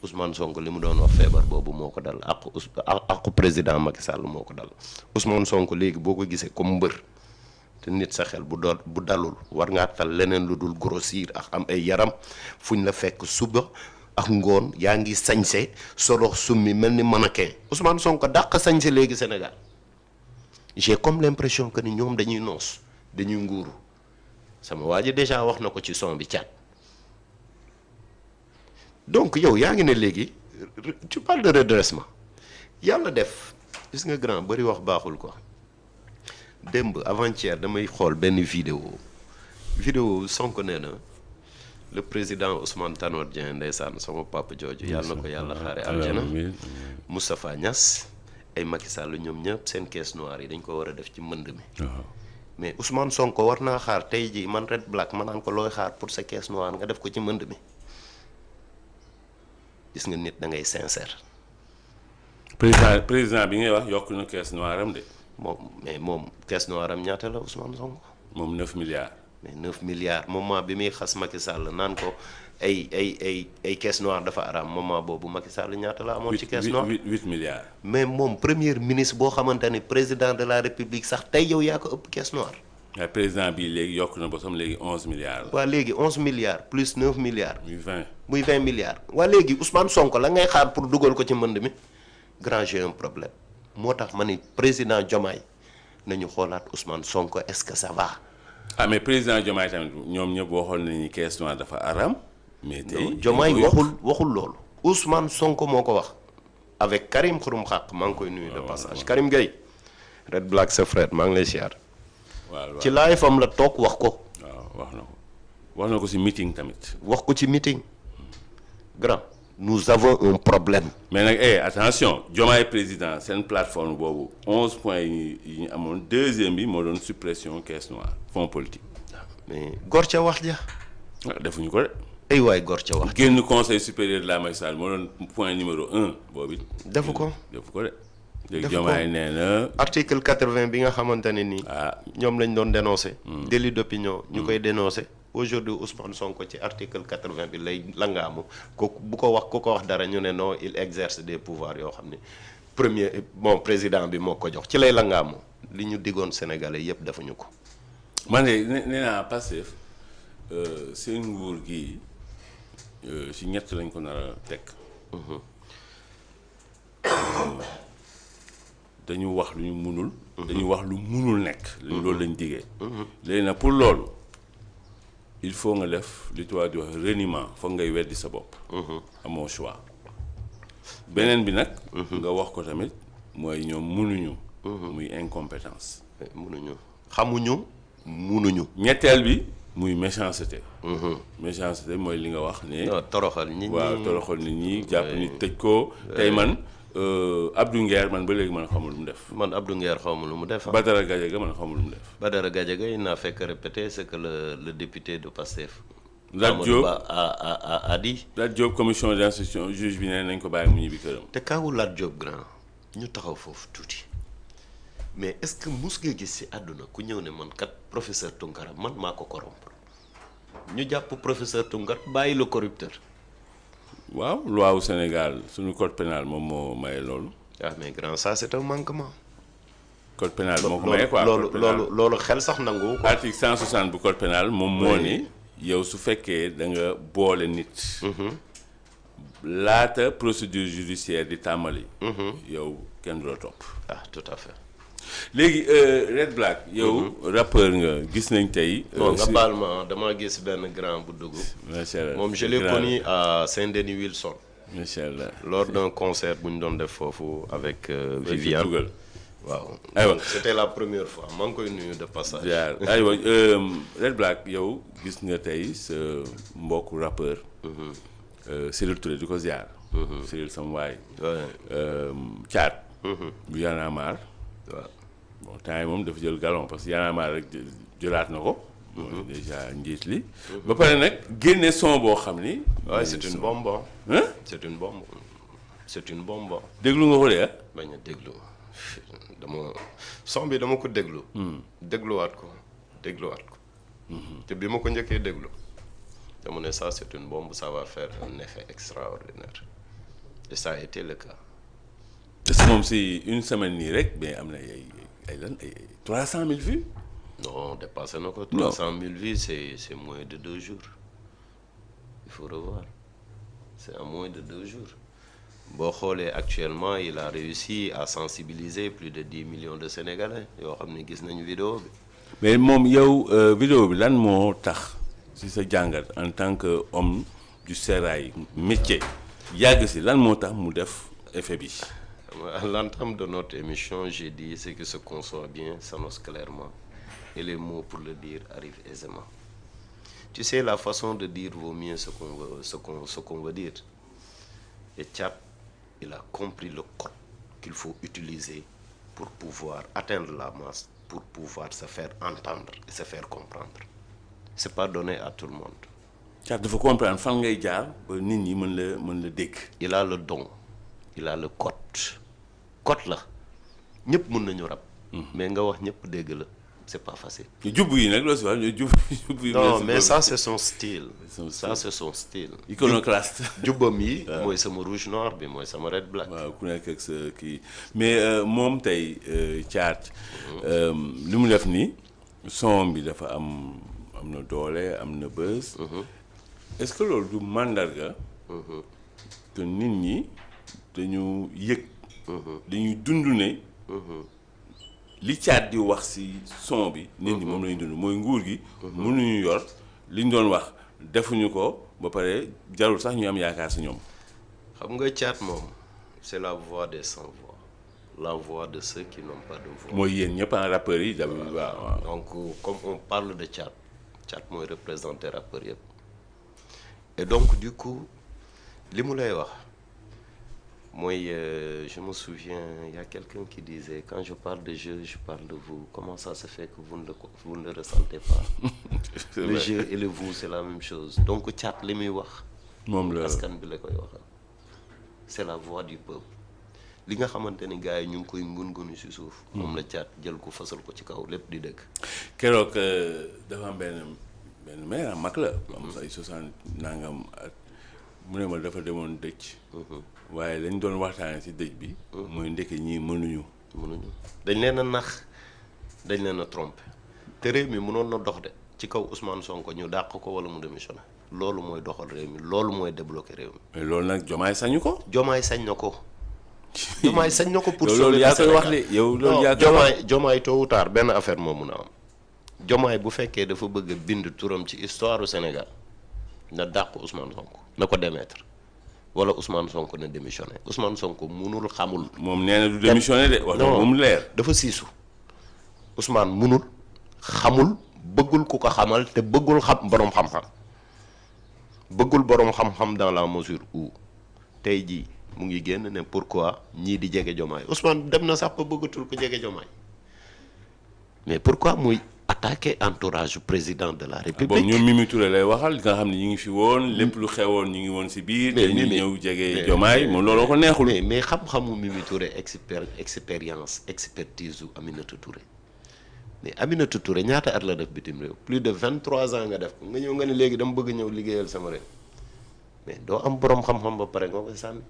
Ousmane Sonko li mu doon wax feebar boobu moo ko dal ak président Macky Sall moo ko dal Ousmane Sonko léegi boo ko gisee comme mbër te nit sa xel bu dalul war ngaa tal leneen lu dul grossir ak am ay yaram fuñ la fekk suba ak ngoon yaa ngi sañse solo summi mel ni mannequin Ousmane Sonko dàq sañse léegi Sénégal j'ai comme l'impression que ni ñoom dañuy noos dañuy nguuru sama waa ji déjà wax na ko ci son bi caat donc yow yaa ngi ne léegi tu parles de redressement yàlla def gis nga grand bari wax baaxul quoi démb avant-hier damay xool benn vidéo Sonko nee na le président Ousmane Tanor Dieng ndeysaan sama papa jooju yàlla na ko yàlla xaare aljana Moustapha Niass ay Macky Sall ñoom ñëpp seen caisse noire yi dañ ko war a def ci mbënd mi mais Ousmane Sonko war naa xaar tey ji man Red Black ma naan ko looy xaar pour sa caisse noire nga def ko ci mbënd mi gis nga nit da ngay sincère. président bi ngay wax yokk na caisse noire am de. moom caisse noire am ñaata la Ousmane Sonko. moom 9 milliards. mais 9 milliards moment bi muy xas Macky Sall naan ko ay caisse noire dafa araam moment boobu Macky Sall ñaata la amoon ci caisse noire 8 milliards. mais moom premier ministre boo xamante ni président de la république sax tey yow yaa ko ëpp caisse noire. waaye président bi léegi yokk na bosam léegi 11 milliards la. waa léegi 11 milliards plus 9 milliards. muy 20 milliards. waa léegi Ousmane Sonko la ngay xaar pour dugal ko ci mbënd mi grand j'ai un problème moo tax ma ni président Diomaye nañu xoolaat Ousmane Sonko est-ce que ça va. ah mais président Diomaye tamit ñoom ñëpp waxoon nañu caisse noire dafa aram. mais tey Diomaye waxul loolu. Ousmane Sonko moo ko wax. avec Karim Xurum Xaq maa ngi koy nuyu de passage Karim Gueye. Red Black sa frère maa ngi lay siyaar. waaw ci live am la toog wax ko. waaw wax na ko ci meeting tamit. wax ko ci meeting. grand nous avons un problème. mais nag attention Diomaye président seen plateforme boobu 11 points yi ñu amoon deuxième bi moo doon suppression caisse noire fonds politique. mais gor ca wax ja. defuñu ko de. ay waay gor ca wax. génn conseil supérieur de la magistrature moo doon point numéro 1 boobu. defu ko de. léegi Diomaye nee na. article 80 bi nga xamante ne nii. ñoom lañ doon dénoncé. délit d'opinion ñu koy dénoncé. aujourd'hui Ousmane Sonko ci article 80 bi lay langaamu ku ko wax dara ñu ne non il exerce des pouvoirs yoo xam ne président bi moo ko jox ci lay langaamu li ñu diggoon Sénégalais yépp defuñu ko. man de nee naa Pastef seen nguur gi ci ñett lañ ko nar a teg. dañu wax lu ñu munul. dañu wax lu munul nekk. loolu lañ diggee. léegi nag pour loolu il faut nga def li tubaab di wax reniement foog ngay weddi sa bopp. amoo choix. beneen bi nag. nga wax ko tamit mooy ñoom munuñu. muy incompétence. xamuñu munuñu. ñetteel bi muy méchanceté. méchanceté mooy li nga wax ne. toroxal nit ñi waaw toroxal nit ñi jàpp nit tëj ko tey man. Abdou Nguer man ba léegi man xamul lu mu def. man Abdou Nguer xawma lu mu def. Badara Gadiaga man xamul lu mu def. Badara Gadiaga il n'a fait que répéter ce que le député de Pastef. Lat Diop a dit. Lat Diop commission d'instruction juge bi nee nañ ko bàyyi mu ñibbi këram. te kaawu Lat Diop grand ñu taxaw foofu tuuti mais est-ce que mus nga gis ci àdduna ku ñëw ne man kat professeur Tounkara man maa ko corrompre ñu jàpp professeur Tounkara bàyyi le corrupteur. waaw loi wu Sénégal suñu code pénal moom moo maye loolu. mais grand ça c'est un manquement. code pénal moo ko maye quoi loolu xel sax nangu ko. article 160 bu code pénal moom moo ni yow su fekkee da nga boole nit. laata procédure judiciaire di tàmbali. yow kenn du la topp. tout à fait. léegi Red Black yow rappeur nga gis nañ tey. nga baal ma dama gis benn grand bu dugg. macha allah moom je l'ai connu à Saint-Denis Wilson. macha allah lors d'un concert bu ñu doon def foofu avec Viviane. waaw aywa c'était la première fois maa ngi koy nuyu de passage. aywa Red Black yow gis nga tey sa mbokku rappeur. Cyril Touré di ko ziar. Cyril sama waay. Thiat. bu Y'en a marre. waaw bon temps yi moom dafa jël galon parce que Y'en a marre rek jëlaat na ko. mooy déjà njiit li. ba pare nag génne son boo xam ni. waaye c'est une bombe. c'est une bombe. déglu nga ko de bañ a déglu son bi dama ko déglu. dégluwaat ko. te bi ma ko njëkkee déglu. dama ne ça c'est une bombe ça va faire un effet extraordinaire et ça a été le cas. parce que moom si une semaine nii rek mais am na ay 300 000 vues. non dépassé na ko. 300 000 vues c'est moins de 2 jours. il faut revoir c'est en moins de 2 jours. boo xoolee actuellement il a réussi à sensibiliser plus de 10 millions de Sénégalais yoo xam ne gis nañu vidéo bi. mais moom yow vidéo bi lan moo tax si sa jàngat en tant que homme du sérail métier yàgg si lan moo tax mu def effet bi. À l'entame de notre émission, j'ai dit ce qui se conçoit bien s'annonce clairement et les mots pour le dire arrivent aisément. Tu sais, la façon de dire vaut mieux ce qu'on veut dire. Et Thiat, il a compris le code qu'il faut utiliser pour pouvoir atteindre la masse, pour pouvoir se faire entendre et se faire comprendre. C'est pas donné à tout le monde. Thiat dafa comprendre fan ngay jaar ba nit ñi mën la dégg. Il a le don, il a le code la ñëpp mën nañu rab. mais nga wax ñëpp dégg la c'est pas facile. jubbu yi nag loo si wax jubbu yi. non mais ça c'est son style. ça c'est son style. iconoclaste. jubbam yi. mooy sama rouge noir bi mooy sama red black. waaw ku nekk ak sa kii mais moom tey Thiat li mu def nii son bi dafa am na doole am na buzz. est-ce que loolu du mandarga. que nit ñi dañu yëg. dañuy dund ne. li Thiat di wax ci son bi. nit ñi moom lañu dund mooy nguur gi. mënuñu yor liñ doon wax defuñu ko ba pare jarul sax ñu am yaakaar ci ñoom. xam nga Thiat moom c'est la voix des sans voix, la voix de ceux qui n'ont pas de voix. mooy yéen ñëpp en rappeurs yi d'habitude waaw. donc comme on parle de Thiat mooy représenter rappeurs yëpp. et donc du coup li mu lay wax mooy je me souviens il y a quelqu'un qui disait quand je parle de jeu je parle de vous, comment ça se fait que vous ne le ressentez pas. le jeu et le vous c'est la même chose. donc Thiat li muy wax moom la askan bi la koy waxal. c'est la voix du peuple. li nga xamante ni gars yi ñu ngi koy ngun-ngunu ci suuf. moom la Thiat jël ko fasal ko ci kaw lépp di dëgg. keroog dafa am benn maire mag la. am ay 60 nangam at mu ne ma dafa demoon dëj. waaye lañ doon waxtaanee ci dëj bi. mooy ndeke ñii mënuñu. dañ leen a nax dañ leen a trompé te réew mi mënoon na dox de ci kaw Ousmane Sonko ñu dàq ko wala mu démissionné loolu mooy doxal réew mi loolu mooy débloqué réew mi. mais loolu nag Diomaye sañu ko. Diomaye sañ na ko. Diomaye sañ na ko pour loolu yaa koy wax de yow loolu yaa koy wax Diomaye tôt ou tard benn affaire moo mun a am. Diomaye bu fekkee dafa bëgg a bind turam ci histoire du Sénégal na dàq Ousmane Sonko na ko démettre wala Ousmane Sonko na démissionné Ousmane Sonko munul xamul. moom nee na du démissionné de. wax dëgg moom leer dafa siisu. Ousmane munul xamul bëggul ku ko xamal te bëggul xam borom xam-xam bëggul borom xam-xam dans la mesure où tey jii mu ngi génn ne pourquoi ñii di jege Diomaye Ousmane dem na sax ba bëggatul ko jege Diomaye mais pourquoi muy attaquer entourage président de la République. bon ñoom Mimi Touré lay waxal nga xam ne ñu ngi fi woon lépp lu xewoon ñu ngi woon ci biir. te ñu ñëw jege Diomaye moom looloo ko neexul. mais xam-xamu Mimi Touré expertise u Aminata Touré mais Aminata Touré ñaata at la def bitim réew plus de 23 ans nga def ko nga ñëw nga ne léegi dama bëgg ñëw liggéeyal sama réew mais doo am borom xam-xam ba pare nga koy sànni.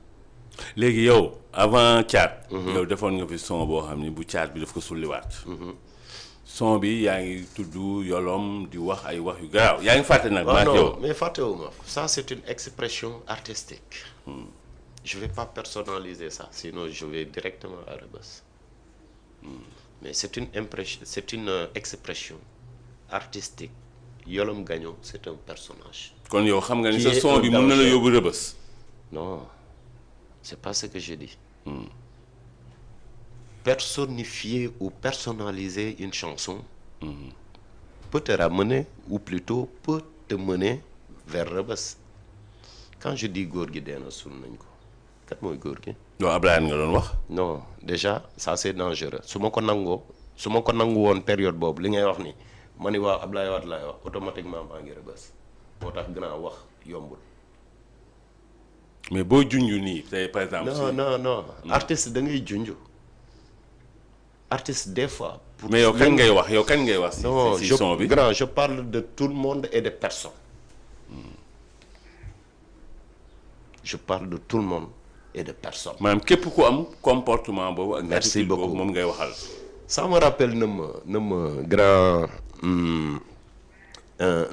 léegi yow avant Thiat. yow defoon nga fi son boo xam ne bu Thiat bi daf ko sulliwaat. son bi yaa ngi tudd yolom di wax ay wax yu garaaw yaa ngi fàtte nag. maa non mais fàttewuma ça c'est une expression artistique. je vais pas personnaliser ça sinon je vais directement à Rebeuss. mais c'est une expression artistique. Yolom Gagnon c'est un personnage. kon yow xam nga ni sa son bi mën na la yóbbu Rebeuss. non c'est pas ce que je dis. Personnifier ou personnaliser une chanson peut te ramener ou plutôt peut te mener vers Rebeuss. quand je dis góor gi dee na suul nañ ko kat mooy góor gi. yow Ablaye nga doon wax. non déjà ça c'est dangereux su ma ko nangu woon période boobu li ngay wax ni ma ni waaw Ablaye Wade laay wax automatiquement maa ngi Rebeuss moo tax gën a wax yombul. mais boo junj nii tey par exemple. non artiste da ngay junj. artiste des fois. mais yow kañ ngay wax si son bi. grand je parle de tout le monde et de personne. je parle de tout le monde et de personne. maanaam képp ku am comportement boobu ak. merci beaucoup boobu moom ngay waxal. ça me rappelle na ma grand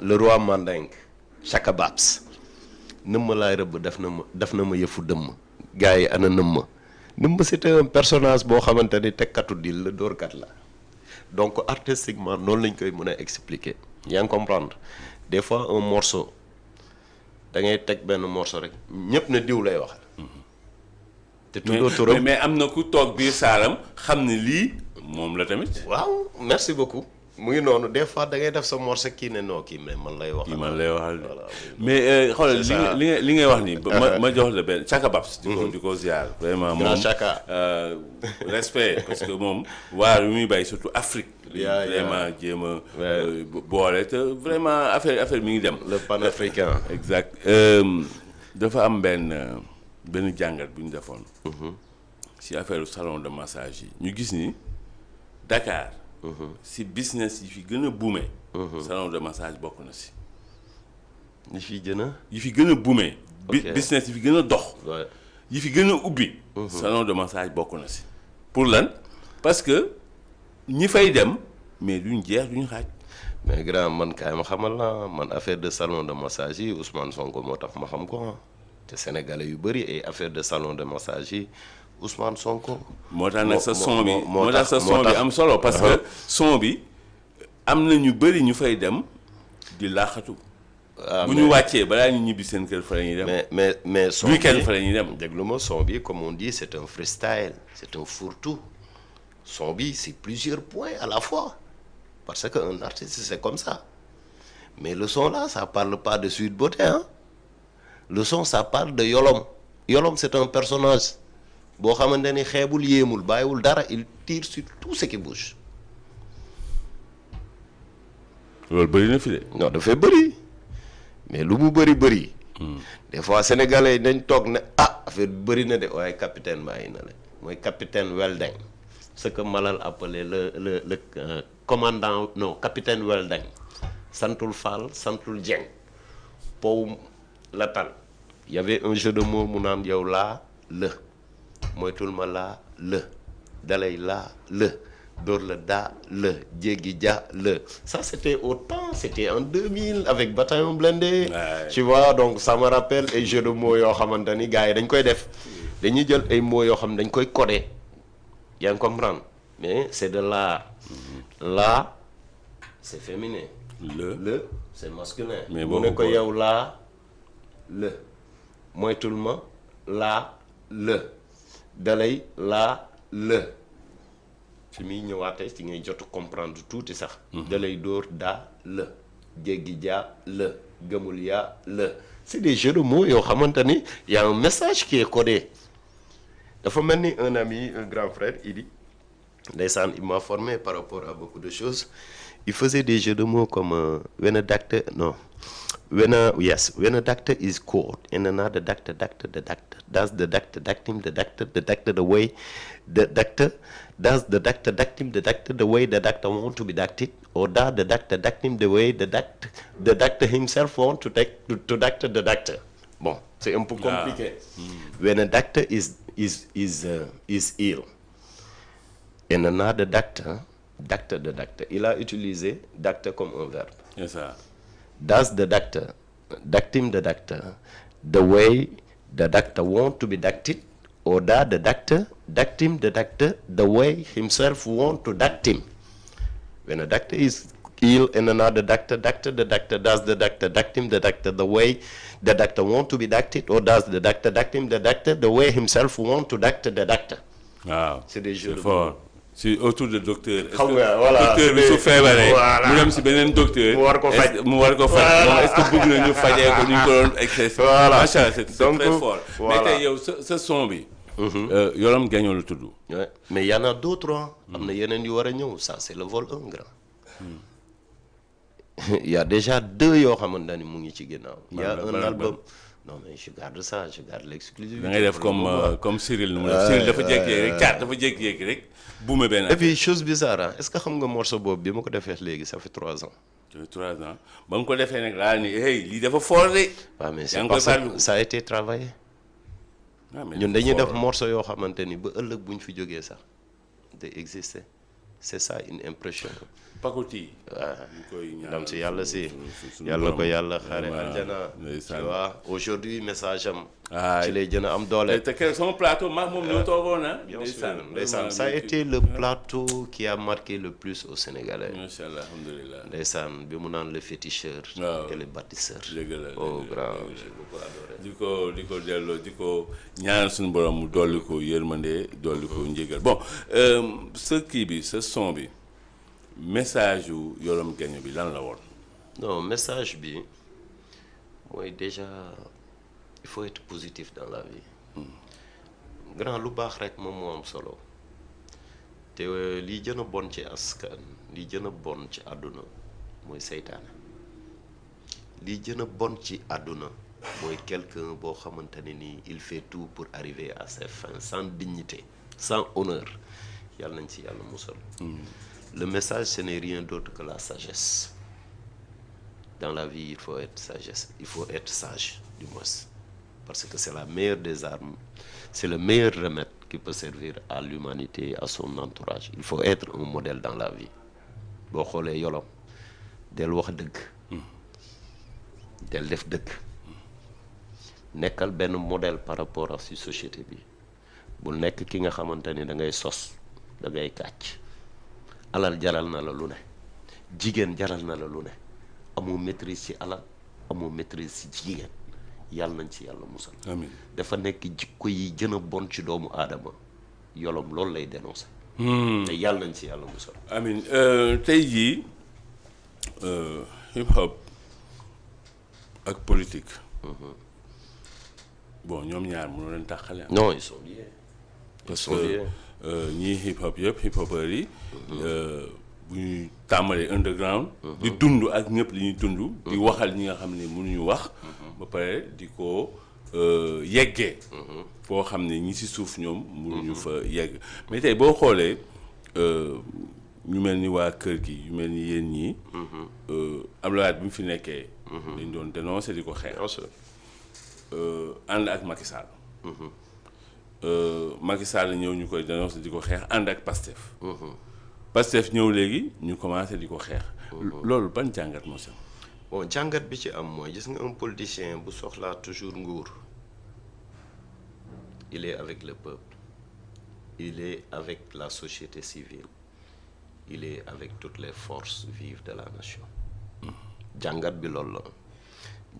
le roi Mandingue Chaka Babs nëmma laay rëbb def na ma yëfu dëmm gars yi ana nëmma c'était un personnage boo xamante ni tekkatu dil la dóorkat la donc artistiquement noonu lañ koy mën a expliquer yaa ngi comprendre des fois un morceau da ngay teg benn morceau rek ñépp na diw lay waxal te tuddoo turam mais am na ku toog biir saalam xam ne lii moom la tamit. waaw merci beaucoup. mu ngi noonu des fois da ngay def sa morceau kii ne non kii mais man lay wax. kii man lay waxal mais xoolal li ngay wax nii ma jox la benn Chaka Babs. di ko ziar vraiment moom Chaka. respect parce que moom waar yu muy bàyyi surtout Afrique. vraiment jéem a boole te vraiment affaire mi ngi dem. le panafricain. exact dafa am benn jàngat bu ñu defoon. si affaire salon de massage yi ñu gis ni Dakar. si business yi fi gën a boomé. salon de massage bokk na si. yi fi gën a. yi fi gën a boomé. business yi fi gën a dox. yi fi gën a ubbi. salon de massage bokk na si. pour lan parce que ñi fay dem mais duñ jeex duñ xaaj. mais grand man kaay ma xamal la man affaire de salon de massage yi Ousmane Sonko moo tax ma xam ko te sénégalais yu bëri ay affaire de salon de massage yi. Ousmane Sonko. moo tax nag sa son bi moo tax sa son bi am solo parce que son bi am na ñu bëri ñu fay dem di laaxatu. bu ñu wàccee balaa ñu ñibbi seen kër fa la ñuy dem. mais son bi week-end fa la ñuy dem. déglu ma son bi comme on dit c'est un freestyle c'est un fourre-tout son bi c'est plusieurs points à la fois parce que un artiste c'est comme ça mais le son là ça parle pas de Sweet Beauté hein le son ça parle de Yolom Yolom c'est un personnage. boo xamante ni xeebul yéemul bàyyiwul dara il tire sur tout ce qui bouge. loolu bëri na fi de. non dafay bëri mais lu mu bëri. des fois sénégalais dañ toog ne affaire bi bëri na de waaye capitaine bàyyi na la mooy capitaine Weldeng ce que Malal appelé le commandant non capitaine Weldeng santul Fall santul Dieng Pow la tal y avait un jeu de mots mu naan yow laa la. moytul ma laa la dalay laa la dóor la daa la jéggi ja la ça c'était au temps c'était en 2000 avec Bataillon Blindé tu vois donc ça me rappelle ay jeux de mots yoo xamante ni gars yi dañ koy def dañuy jël ay mots yoo xam ne dañ koy coder yaa ngi comprendre mais c'est de la c'est féminin le c'est masculin mais mu ne ko yow laa la moytul ma laa la dalay laa la fi muy ñëwaatee ci ngay jot comprendre tuuti sax. dalay dóor daa la jéggi jaa la gëmul yaa la c'est des jeux de mots yoo xamante ni y a un message qui est codé dafa mel ni un ami un grand frère Idi ndeysaan il m'a formé par rapport à beaucoup de choses il faisait des jeux de mots comme when a doctor when a doctor is cold and another doctor does the doctor duct him the doctor the way the doctor does the doctor duct him the way the doctor want to be ducted or does the doctor duct him the way the doctor himself want to duct the doctor. Bon, c'est un peu compliqué. When a doctor is ill and another doctor il a utilisé doctor comme un verbe. C'est ça. Does the doctor duct him the way the doctor want to be ducted or does the doctor duct him the way himself want to duct him? When a doctor is ill and another doctor does the doctor duct him the way the doctor want to be ducted or does the doctor duct him the way himself want to duct the doctor? Waaw. C'est des jeux de mots. Si autour de docteur. xam nga voilà docteur bi su feebaree. mu dem si beneen docteur. mu war ko faj moom est-ce que bëgg na ñu fajee ko ñu ko doon excès. voilà macha allah c'est très fort. mais tey yow sa son bi. Yolom Gagnol la tudd. mais y en a d'autres am na yeneen yu war a ñëw ça c'est le vol 1 grand. il y a déjà 2 yoo xamante ni mu ngi ci ginnaaw. il y a un album. non mais je garde l'exclusivité. da ngay def comme Cyril nu mu def. Cyril dafa jékki-jékki rek buume benn et puis chose bizarre est-ce que xam nga morceau boobu bi ma ko defee léegi ça fait 3 ans. ça fait 3 ans ba nga ko defee nag laa ni hey lii dafa fort de. waaw mais c'est parce que ça a été travaillé. ñun dañuy def morceau yoo xamante ni ba ëllëg bu ñu fi jógee sax day exister c'est ça une impression. Pakoti. ñu koy ñaanal ndam si yàlla si suñu yàlla ko borom. yàlla xaare Vraiment, aljana. ndeysaan. tu vois aujourd'hui message am. Ah, ci lay gën a am doole. te keroog sama plateau maag moom ñoo toogoon ah. Bien sûr, ndeysaan ça a été le plateau qui a marqué le plus aux Sénégalais. macha allah alhamdulilah. ndeysaan bi mu naan le féticheur. Waaw. et le bâtisseur. dëgg la oh dëgg la, grand dëgg la. j'ai beaucoup adoré. di ko delloo di ko ñaanal suñu borom mu dolli ko yërmande dolli ko njégal bon sa kii bi sa son bi message yu Yorom Guédiawaye bi lan la woon. non message bi mooy déjà il faut être positif dans la vie. grand lu baax rek moom moo am solo te lii gën a bon ci askan lii gën a bon ci àdduna mooy seytaane lii gën a bon ci àdduna mooy quelqu'un boo xamante ne nii il fait tout pour arriver à ses fins sans dignité sans honneur yàlla nañ ci yàlla musal. Le message ce n'est rien d'autre que la sagesse. Dans la vie il faut être sage du moins parce que c'est la meilleure des armes, c'est le meilleur remède qui peut servir à l'humanité, à son entourage. Il faut être un modèle dans la vie. boo xoolee Yolom del wax dëgg del def dëgg nekkal benn modèle par rapport ak ci société bi bul nekk ki nga xamante ni da ngay sos da ngay kàcc alal jaral na la lu ne jigéen jaral na la lu ne amoo maîtrise ci alal amoo maîtrise ci jigéen yàlla nañ ci yàlla musal. amiin dafa nekk jikko yi gën a bon ci doomu aadama Yolom loolu lay dénoncé. te yàlla nañ ci yàlla musal. amiin tey jii hip hop ak politique. bon ñoom ñaar mënoo leen tàqale. non ils sont liés. parce que ñii hip hop yëpp hip hopeurs yi. bu ñuy tàmbalee underground. di dund ak ñëpp li ñuy dund. di waxal ñi nga xam ne mënuñu wax. ba pare di ko yeggee. foo xam ne ñi ci suuf ñoom mënuñu fa yegg mais tey boo xoolee ñu mel ni waa kër gi yu mel ni yéen ñii. Abdoulaye Wade bi mu fi nekkee. dañ doon dénoncer di ko xeex. ànd ak Macky Sall. Macky Sall ñëw ñu koy dénoncer di ko xeex ànd ak Pastef. Pastef ñëw léegi ñu commencé di ko xeex. loolu ban jàngat moo si am. bon jàngat bi ci am mooy gis nga un politicien bu soxlaa toujours nguur il est avec le peuple il est avec la société civile il est avec toutes les forces vives de la nation. jàngat bi loolu la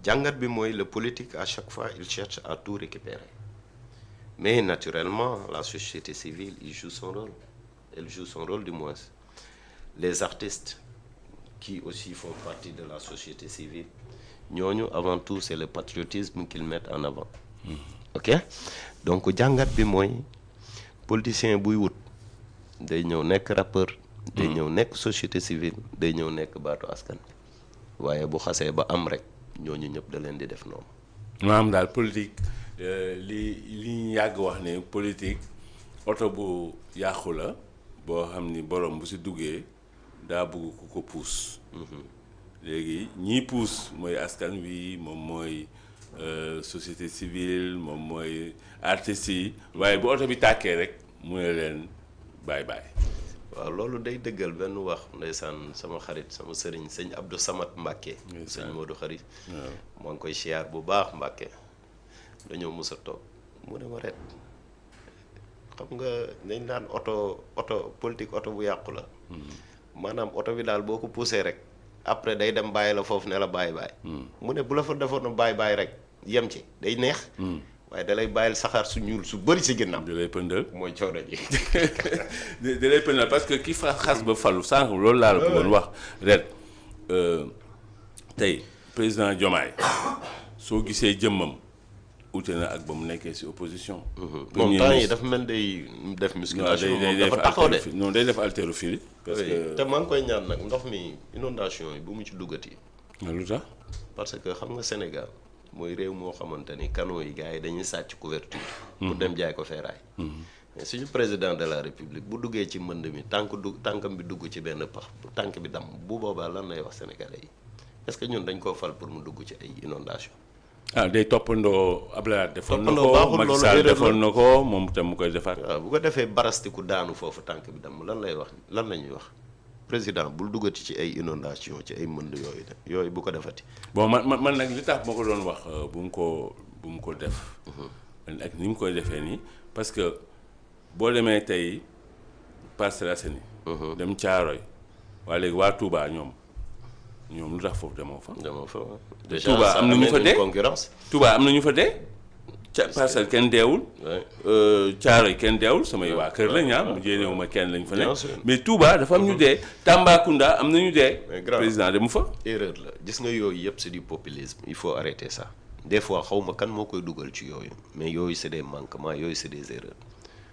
jàngat bi mooy le politique à chaque fois il cherche à tout récupérer mais naturellement la société civile il joue son rôle elle joue son rôle du moins les artistes qui aussi font partie de la société civile ñooñu avant tout c'est le patriotisme qu'ils mettent en avant. ok donc jàngat bi mooy politicien buy wut day ñëw nekk rappeur. day ñëw nekk société civile day ñëw nekk baatu askan waaye bu xasee ba am rek ñooñu ñëpp da leen di def noonu. maanaam daal politique li ñu yàgg wax ne politique oto bu yàqu la boo xam ni borom bu si duggee daa bëgg ku ko puus. léegi ñii puus mooy askan wi moom mooy société civile moom mooy artistes yi waaye bu oto bi tàkkee rek mu ne leen bye bye. waaw loolu day dëggal benn wax ndeysaan sama xarit sama sëriñ sëñ Abdou Samad Mbacke. sëñ Modou xarit. maa ngi koy siyaar bu baax Mbacke. dañoo mus a toog mu ne ma ret xam nga dañ daan oto politique oto bu yàqu la. maanaam oto bi daal boo ko poussé rek après day dem bàyyi la foofu ne la bàyyi bàyyi. mu ne bu la fa defoon na bàyyi bàyyi rek yem ci day neex. waaye da lay bàyyil saxaar su ñuul su bëri si ginnaaw. da lay pëndal mooy coono ji. da lay pëndal parce que ki fa xas ba falu sànq loolu laa la bëggoon wax ret tey président Diomaye soo gisee jëmmam ute na ak ba mu nekkee si opposition. moom temps yi dafa mel day def musculation dafa taxaw de non day def haltérophilie. parce que te maa ngi koy ñaan nag ndox mi inondation yi bu mu ci duggati. lu tax. parce que xam nga Sénégal mooy réew moo xamante ni canaux yi gars yi dañuy sàcc couverture. pour dem jaay ko feeraay. mais suñu président de la république bu duggee ci mbënd mi tànkam bi dugg ci benn pax tànk bi damm bu boobaa lan lay wax sénégalais yi est-ce que ñun dañ koo fal pour mu dugg ci ay inondation ah day toppandoo Abdoulaye defoon na toppandoo ko baaxul, Macky loolu Sall erreur defoon la. na ko moom tam mu koy defaat. waaw bu ko defee barastiku daanu foofu tànk bi damm lan lay wax lan la ñuy wax président bul duggati ci ay inondation ci ay mënd yooyu de yooyu bu ko defati. bon man nag li tax ma ko doon wax bu mu ko def. ak ni mu koy defee nii parce que boo demee tey Parcelles Assainies. dem Thiaroye waa léegi waa Touba ñoom lu tax foofu demoo fa. déjà Touba am na ñu fa dee concurrence. Touba am na ñu fa dee. Parcelles kenn deewul. Thiaroye kenn deewul samay waa kër lañ mu jéenewu ma kenn lañ fa ne mais Touba dafa am ñu dee. Tambacounda am na ñu dee. président demu fa. erreur la gis nga yooyu yëpp c'est du populisme il faut arrêter ça des fois xaw ma kan moo koy dugal ci yooyu mais yooyu c'est des manquements yooyu c'est des erreurs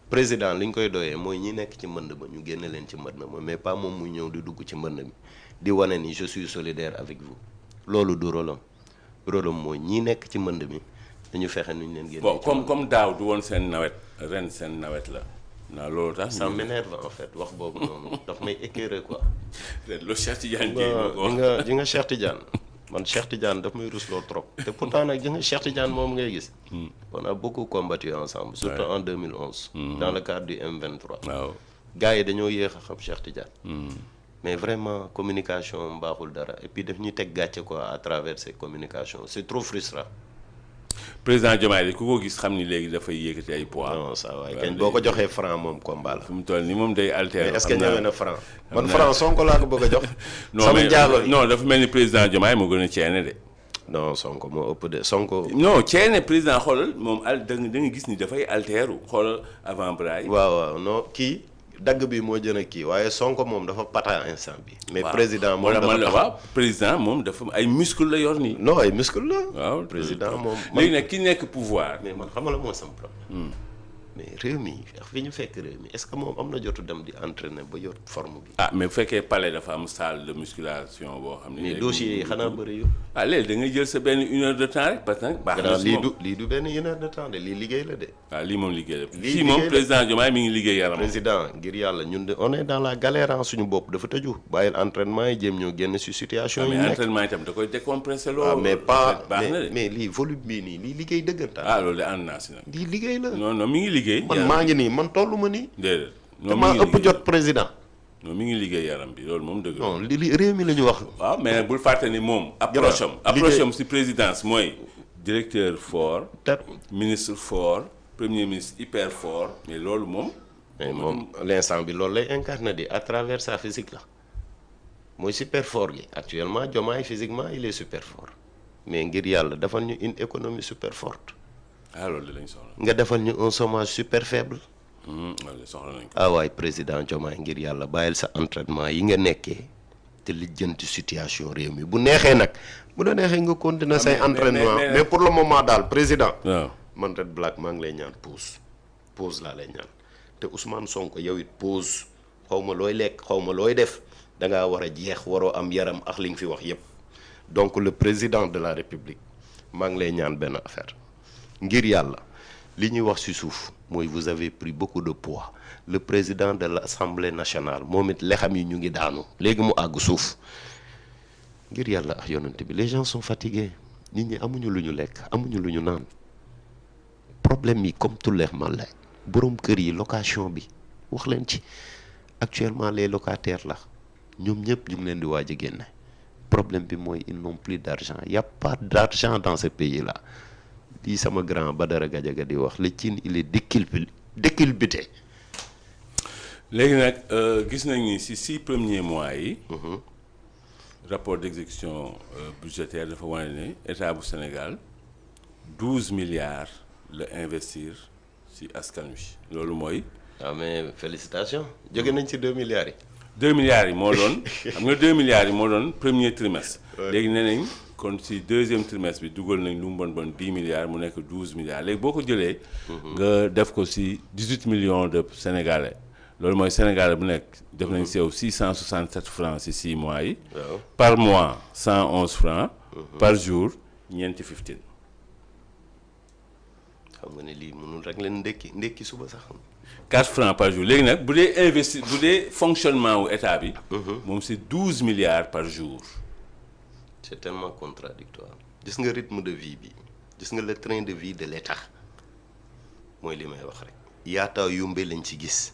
président li ñu koy doyee mooy ñi nekk ci mbënd ma ñu génne leen ci mbënd ma mais pas moom muy ñëw di dugg ci mbënd mi di wane ni je suis solidaire avec vous loolu du rôle am mooy ñi nekk ci mbënd mi dañu fexe nuñ leen génne. bon comme daaw du woon seen nawet ren seen nawet la naa loolu tax. ça m'énerve en fait wax boobu noonu daf may écœurer quoi. loolu Cheikh Tidiane ji nga Cheikh Tidiane man Cheikh Tidiane daf may rusloo trop te pourtant nag ji nga Cheikh Tidiane moom ngay gis. on a beaucoup combattu ensemble. surtout en 2011. dans le cadre du M23. waaw gars yi dañoo yéex a xam Cheikh Tidiane. mais vraiment communication mbaaxul dara et puis daf ñuy teg gàcce quoi à travers ces communications c'est trop frustrant. président Diomaye de ku ko gis xam ni léegi dafay yëkkati ay poids. non ça waaye kañ boo ko joxee franc moom combat la. fu mu toll nii moom day altérer. mais est-ce que ñëwee na franc. man franc Sonko laa ko bëgg a jox. non dafa mel ni président Diomaye moo gën a ceene de. non Sonko moo ëpp de Sonko. non ceene président xoolal moom da nga gis ni dafay altéru xoolal avant bras yi. waaw non kii dagg bi moo jën a kii waaye Sonko moom dafa pata instant bi. mais président moom dafa taxaw waaw président moom dafa ay muscle la yor nii. non ay muscle la. waaw président moom. léegi nag ki nekk pouvoir. mais man xamala moo sam problème. mais réew mi fi ñu fekk réew mi est-ce que moom am na jotu dem di entraîner ba yor forme bi. ah mais bu fekkee palais dafa am salle de musculation boo xam ne. mais dossiers yi xanaa bëri yu. ah léegi da ngay jël sa benn 1 heure de temps rek parce que baax na si moom lii du benn 1 heure de temps de lii liggéey la de. waaw lii moom liggéey la. lii fii moom président Diomaye mi ngi liggéey yaram. président ngir yàlla ñun de on est dans la galère suñu bopp dafa tëju. bàyyil entraînement yi jéem ñoo génn si situation yi. mais entraînement itam da koy décompressé loolu. mais pas mais lii volume bii nii lii liggéey dëggantaan. ah loolu de ànd naa si nag. lii liggéey la. non mi ngi liggéey. man maa ngi nii man tollu ma nii. déedéet non maa ëpp jot président. non mi ngi liggéey yaram bi loolu moom dëgg la. non li réew mi la ñu wax. waaw mais nag bul fàtte ni moom. approche am si présidence mooy directeur fort. ministre fort premier ministre hyper fort. mais loolu moom. mais moom l'instant bi loolu lay incarné di à travers sa physique la mooy super fort gi actuellement Diomaye physiquement il est super fort mais ngir yàlla defal ñu une économie super forte. ah loolu lañ soxla. nga defal ñu un chômage super faible. loolu soxla nañ ko. ah waay président Diomaye ngir yàlla bàyyil sa entraînement yi nga nekkee te lijjanti situation réew mi bu neexee nag bu la neexee nga continuer say entraînement mais pour le moment daal président. waaw man Red Black maa ngi lay ñaan pause laa lay ñaan te Ousmane Sonko yow it pause xaw ma looy lekk xaw ma looy def da ngaa war a jeex waroo am yaram ak li nga fi wax yépp donc le président de la république maa ngi lay ñaan benn affaire ngir yàlla li ñuy wax ci suuf mooy vous avez pris beaucoup de poids le président de l'Assemblée nationale moom it lexam yi ñu ngi daanu léegi mu àgg suuf ngir yàlla ak yonent bi les gens sont fatigués nit ñi amuñu lu ñu lekk amuñu lu ñu naan problème yi comme tout leex man la boroom kër yi location bi wax leen ci actuellement les locataires la ñoom ñëpp ñu ngi leen di waaj a génne problème bi mooy ils n'ont plus d'argent il y a pas d'argent dans ce pays là lii sama grand Badara Gadiaga di wax le Tine il est déculbuté. léegi nag gis nañ ni ci 6 premiers mois yi. rapport d'exécution budgétaire dafa wane ne état bu Sénégal 12 milliards la investir ci askan wi loolu mooy. waaw mais félicitations jóge nañ ci 2 milliards yi. 2 milliards yi moo doon xam nga 2 milliards yi moo doon premier trimestre. léegi nee nañ kon ci deuxième trimestre bi dugal nañ lu mu bon 10 milliards mu nekk 12 milliards léegi boo ko jëlee. nga def ko ci 18 millions de Sénégalais. loolu mooy Sénégalais bu nekk def nañ sew 667 francs ci 6 mois yi. par mois 111 francs. par jour ñeenti 15. xam nga ne lii mënul rek leen ndekki suba sax. 4 francs par jour léegi nag bu dee fonctionnement wu état bi. moom c'est 12 milliards par jour. c'est tellement contradictoire gis nga rythme de vie bi gis nga le train de vie de l'État mooy li may wax rek yaata yumbe lañ ci gis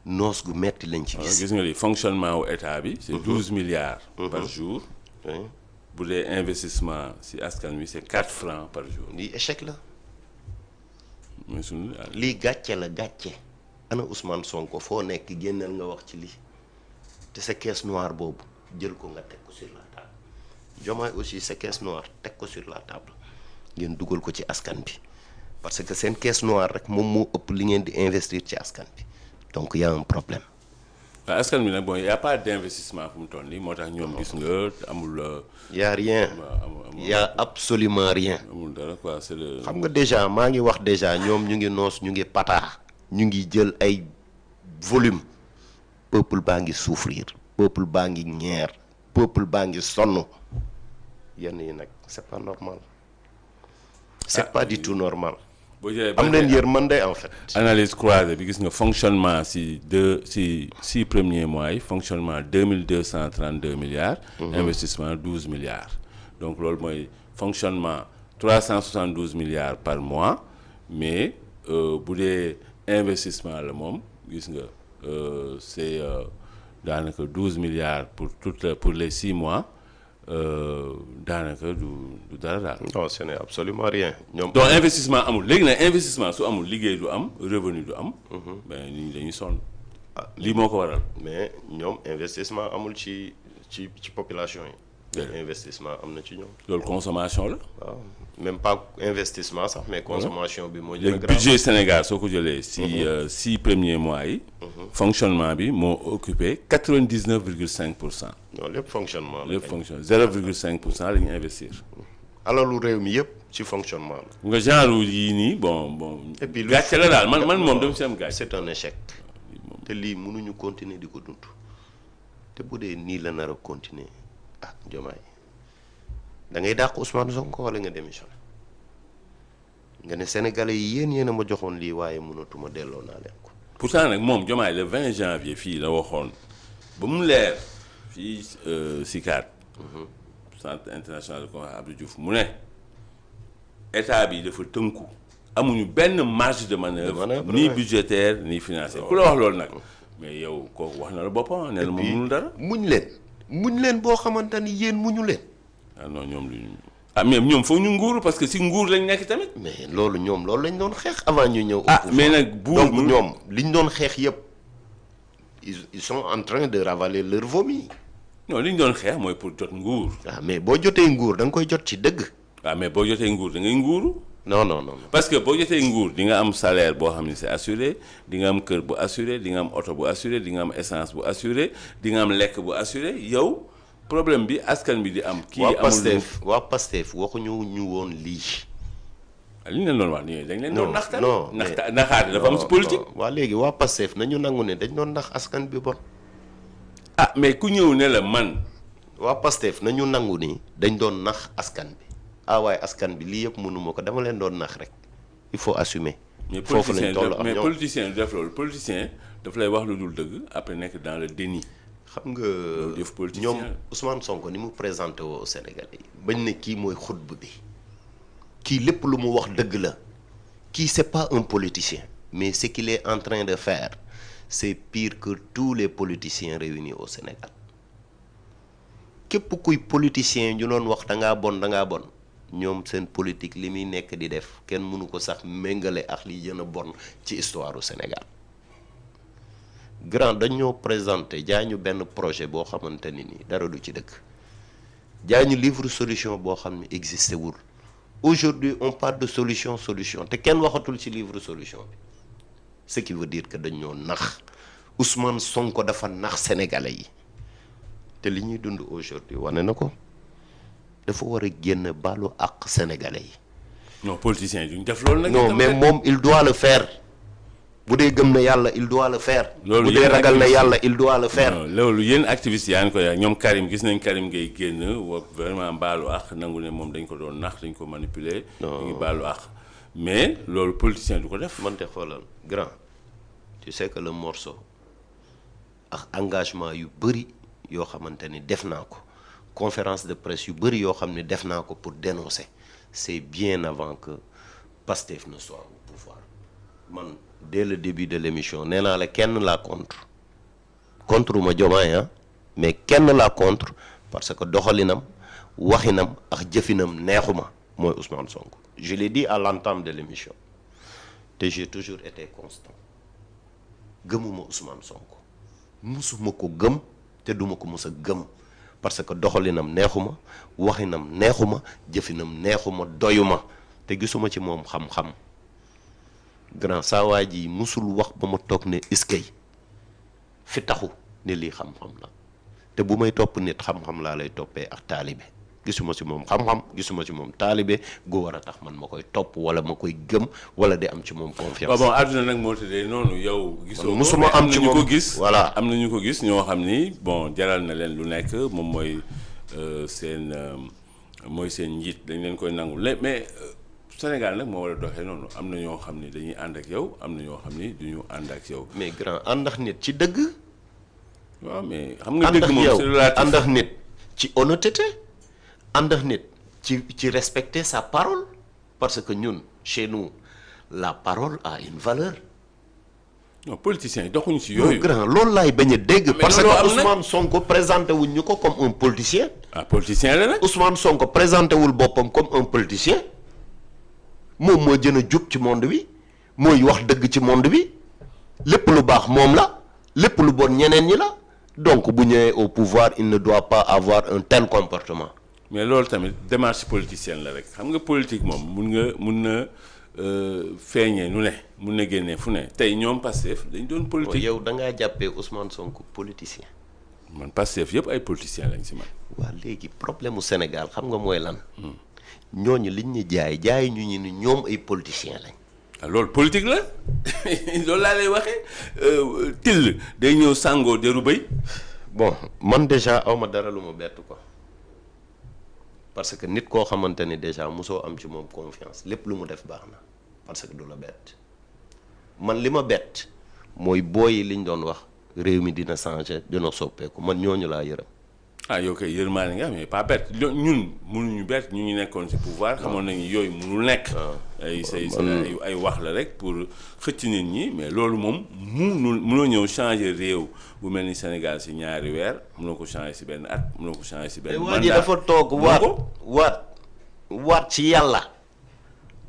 noos gu metti lañ ci gis. gis nga li fonctionnement wu état bi. c'est 12 milliards. par jour. bu dee investissement si askan wi c'est 4 francs par jour. lii échec la. mais suñu lii gàcce la gàcce. ana Ousmane Sonko foo nekk génneel nga wax ci lii te sa caisse noire boobu jël ko nga teg ko sur la table Diomaye aussi sa caisse noire teg ko sur la table ngeen dugal ko ci askan bi parce que seen caisse noire rek moom moo ëpp li ngeen di investir ci askan bi donc y a un problème. waaw askan bi nag bon y a pas d'investissement fu mu toll nii moo tax ñoom gis nga amul. y a rien. y a absolument rien. amul dara quoi c'est le. xam nga déjà maa ngi wax déjà ñoom ñu ngi noos ñu ngi pataa. ñu ngi jël ay volume peuple baa ngi souffrir peuple baa ngi ñeer peuple baa ngi sonn yenn yi nag c'est pas normal c'est pas du tout normal. boo jëlee am leen yërmande en fait. analyse croisée bi gis nga fonctionnement si 6 premiers mois yi fonctionnement 2232 milliards. investissement 12 milliards. donc loolu mooy fonctionnement 372 milliards par mois mais bu dee investissement la moom gis nga c'est daanaka 12 milliards pour les 6 mois daanaka du dara daal. non ce n'est absolument rien. ñoom donc investissement amul léegi nag investissement su amul liggéey du am revenu du am. ben nit ñi dañuy sonn. lii moo ko waral. mais ñoom investissement amul ci population yi. investissement am na ci ñoom. loolu consommation la. waaw même pas investissement sax mais consommation bi moo gën a léegi budget Sénégal soo ko jëlee si 6 premiers mois yi. fonctionnement bi moo occupé 99,5%. non lépp fonctionnement la. lépp fonctionnement 0,5% la ñu investir. alalu réew mi yëpp ci fonctionnement la. nga genre yii nii bon. et puis gàcce la daal man moom dama si am gàcce. c'est un échec. te lii mënuñu continuer di ko dund. te bu dee nii la nar a continuer ah Diomaye da ngay dàq Ousmane Sonko wala nga démissionné nga ne Sénégalais yi yéen a ma joxoon lii waaye mënatuma delloo naa leen ko. pourtant nag moom Diomaye le 20 janvier fii la waxoon ba mu leer fii CICAD. centre international de conférence Abdou Diouf mu ne état bi dafa tënku amuñu benn marge de manœuvre ni budgétaire ni financière ku la wax loolu nag mais yow kooku wax na la boppam ne la moom mënul dara. muñ leen boo xamante ni yéen muñu leen. ah non ñoom lu mais ñoom foog ñu nguuru parce que si nguur lañ nekk tamit. mais loolu lañ doon xeex avant ñu ñëw. mais nag buur donc ñoom liñ doon xeex yëpp ils sont en train de ravaler leur vomi. non li ñu doon xeex mooy pour jot nguur. mais boo jotee nguur da nga koy jot ci dëgg. mais boo jotee nguur da ngay nguuru. non. parce que boo jotee nguur di nga am salaire boo xam ne c'est assuré di nga am kër bu assuré di nga am oto bu assuré di nga am essence bu assuré di nga am lekk bu assuré yow problème bi askan bi di am. kii amul waa Pastef waxuñu ñu woon lii. li ñu leen doon wax nii dañ leen doon naxtaan. non naxaate dafa am ci politique. waa léegi waa Pastef nañu nangu ne dañ doon nax askan bi bon. mais ku ñëw ne la man. waa Pastef nañu nangu ni dañ doon nax askan bi. waaye askan bi lii yëpp mënuma ko dama leen doon nax rek il faut assumer. foofu lañ toll ak ñoom mais politicien du def loolu politicien daf lay wax lu dul dëgg après nekk dans le déni. xam nga ñoom Ousmane Sonko ni mu présenté woo Sénégalais yi bañ ne kii mooy xutb bi kii lépp lu mu wax dëgg la kii c'est pas un politicien mais ce qu'il est en train de faire c'est pire que tous les politiciens réunis au Sénégal képp kuy politicien ñu doon wax da ngaa bon ñoom seen politique li muy nekk di def kenn mënu ko sax méngale ak li gën a bon ci histoire du Sénégal grand dañoo présenté jaay ñu benn projet boo xamante ni nii dara du ci dëkk jaay ñu livre solution boo xam ne existé wul aujourd'hui on parle de solution te kenn waxatul ci livre solution bi ce qui veut dire que dañoo nax Ousmane Sonko dafa nax sénégalais yi te li ñuy dund aujourd'hui wane na ko. dafa war a génn baalu àq sénégalais yi. non politiciens yi duñ def loolu nag. non mais moom il doit le faire bu dee gëm na yàlla il doit le faire. loolu bu dee ragal na yàlla il doit le faire. loolu yéen activistes yaa ngi ko yaa ñoom Karim gis nañ Karim ngay génn wa vraiment baalu àq nangu ne moom dañ ko doon nax dañ ko manipuler. ñu ngi baalu àq mais loolu politicien du ko def. man te xoolal grand tu sais que le morceau ak engagement yu bëri yoo xamante ni def naa ko. conférence de presse yu bëri yoo xam ne def naa ko pour dénoncer c'est bien avant que Pastef ne soit au pouvoir man dès le début de l'émission nee naa la kenn laa contre ma Diomaye mais kenn laa contre parce que doxalinam waxinam ak jëfinam neexuma mooy Ousmane Sonko je l'ai dit à l'entame de l'émission te j'ai toujours été constant gëmuma Ousmane Sonko musuma ko gëm te duma ko mus a gëm parce que doxalinam neexuma waxinam neexuma jëfinam neexuma doyuma te gisuma ci moom xam-xam grand saa waa ji musul wax ba ma toog ne iskay fi taxu ne lii xam-xam la te bu may topp nit xam-xam laa lay toppee ak taalibe gisuma ci moom xam-xam gisuma ci moom taalibe gu war a tax man ma koy topp wala ma koy gëm wala di am ci moom confiance. waaw bon àdduna nag moo tëddee noonu yow. gisoo musuma am ci moom ko gis. voilà am na ñu ko gis ñoo xam ni bon jaral na leen lu nekk moom mooy seen njiit dañ leen koy nangu mais Sénégal nag moo war a doxee noonu am na ñoo xam ni dañuy ànd ak yow am na ñoo xam ni duñu ànd ak yow. mais grand ànd ak nit ci dëgg. waaw mais xam nga dëgg moom c'est relatif. ànd ak nit ci honnêteté. ànd ak nit ci respecter sa parole parce que ñun chez nous la parole a une valeur. non politiciens yi doxuñu ci yooyu. grand loolu laay bañ a dégg. parce que Ousmane Sonko présenté wuñ ñu ko comme un politicien. ah politicien la nag. Ousmane Sonko présenté wul boppam comme un politicien moom moo gën a jub ci monde bi mooy wax dëgg ci monde bi lépp lu baax moom la lépp lu bon ñeneen ñi la donc bu ñëwee au pouvoir il ne doit pas avoir un tel comportement. mais loolu tamit démarche politicienne la rek xam nga politique moom mun na feeñee nu ne mun na génnee fu ne tey ñoom Pastef dañ doon politique. yow da ngaa jàppee Ousmane Sonko politicien. man Pastef yëpp ay politiciens lañ ci man. waaw léegi problème mu Sénégal xam nga mooy lan. ñooñu liñ ñu jaay ñu ni ñoom ay politiciens lañ. ah loolu politique la loolu laa lay waxee till day ñëw sàngoo deru bëy. bon man déjà awma dara lu ma bett quoi. parce que nit koo xamante ni déjà mosoo am ci moom confiance lépp lu mu def baax na parce que du la bett man li ma bett mooy booyi liñ doon wax réew mi dina changer dina soppeeku man ñooñu laa yërëm. ah yow kay yërmaane nga mais pas bett ñun mënuñu bett ñu ngi nekkoon ci pouvoir xamoon nañu yooyu mënul nekk. ay wax la rek pour xëcc nit ñi mais loolu moom mënoo ñëw changer réew bu mel ni Sénégal ci ñaari weer mënoo ko changer ci benn at mënoo ko changer ci benn mandat. waa ji dafa toog waat ci yàlla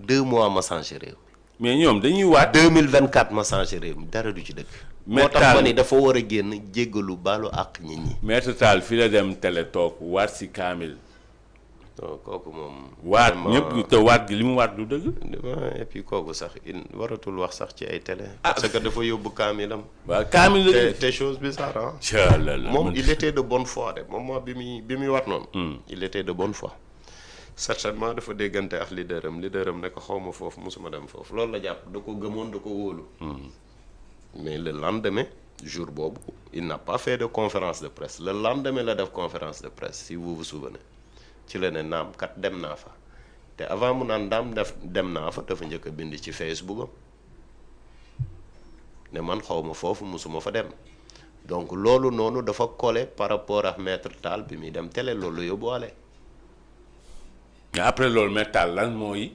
2 mois ma changer réew. mais ñoom dañuy waat 2024 ma changer réew mi dara du ci dëkk. moo tax ma ni dafa war a génn jéggalu baalu àq nit ñi. Maître Tall fi la dem télé toog waat ci kaamil. kooku moom. waat ñëpp te waat gi li mu waat du dëgg. et puis kooku sax waratul wax sax ci ay télé. parce que dafa yóbbu kaamilam. waaw kaamil la te chose bizarre moom il était de bonne foi de moment bi muy waat noonu. il était de bonne foi. certainement dafa déggante ak leaderam ne ko xaw ma foofu mosuma dem foofu loolu la jàpp da ko gëmoon da ko wóolu. mais le lendemain jour boobu il n'a pas fait de conférence de presse le lendemain la def conférence de presse si vous vous souvenez ci la ne naam kat dem naa fa te avant mu naan daam dem naa fa dafa njëkk a bind ci Facebook am ne man xaw ma foofu mosuma fa dem donc loolu noonu dafa collé par rapport ak Maître Tall bi muy dem télé loolu yóbbuwaale. mais après loolu Maître Tall lan mooy.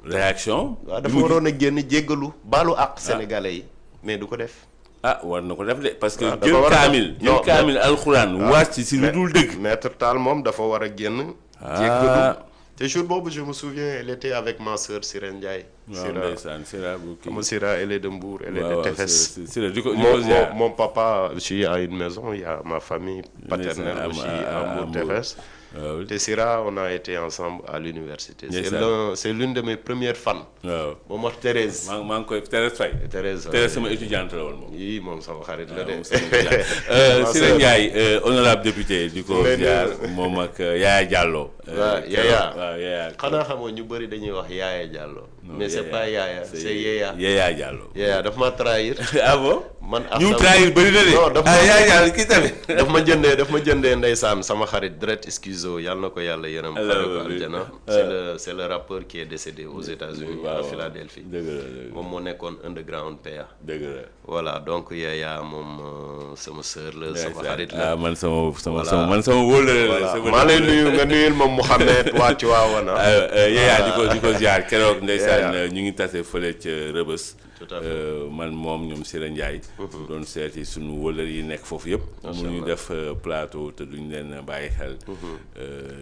réaction. waaw dafa waroon a génn jéggalu baalu àq sénégalais yi mais du ko def. war na ko def de parce que jël kaamil alxuraan waat ci lu dul dëgg. Maître Tall moom dafa war a génn. jéggalu te jour boobu je me souviens elle était avec ma sœur Sirène Ndiaye. waaw ndeysaan Sira bu kii. Sira elle est de Mbour elle est de Tefes. Sira di ko mon papa aussi a une maison il y a ma famille paternelle aussi à Mbour Tefes. te Sira on a été ensemble à l'université. c'est l'une de mes premières fans. waaw moom wax Thérèse. maa ngi koy Thérèse Faye. Thérèse sama étudiante la woon moom. yii moom sama xarit la de. Sira Ndiaye honorable député di ko ziar moom ak Yaya Diallo. Yaya xanaa xamoo ñu bëri dañuy wax Yaya Diallo. mais c'est pas Yaya c'est Yaya. Yaya Diallo. Yaya daf ma trahir. ah bon. man ñu trahir bëri na de. yaa kii tamit. daf ma jëndee ndeysaan sama xarit Dret Esquizo yàlla na ko yàlla yërëm. xare ko aljana. c'est le rappeur qui est décédé aux États-Unis à Philadelphie. moom moo nekkoon underground PA. dëgg la voilà donc Yaya moom sama sœur la sama xarit la. man sama wóolare la. maa lay nuyu nga nuyul moom Mouhamed waa ci waawoon Yaya di ko ziar keroog ndeysaan ñu ngi tase fële ca Rëbës. man moom ñoom Sira Ndiaye. doon seeti suñu wëlër yi nekk foofu yëpp. mu ñu def plateau te duñ leen bàyyi xel.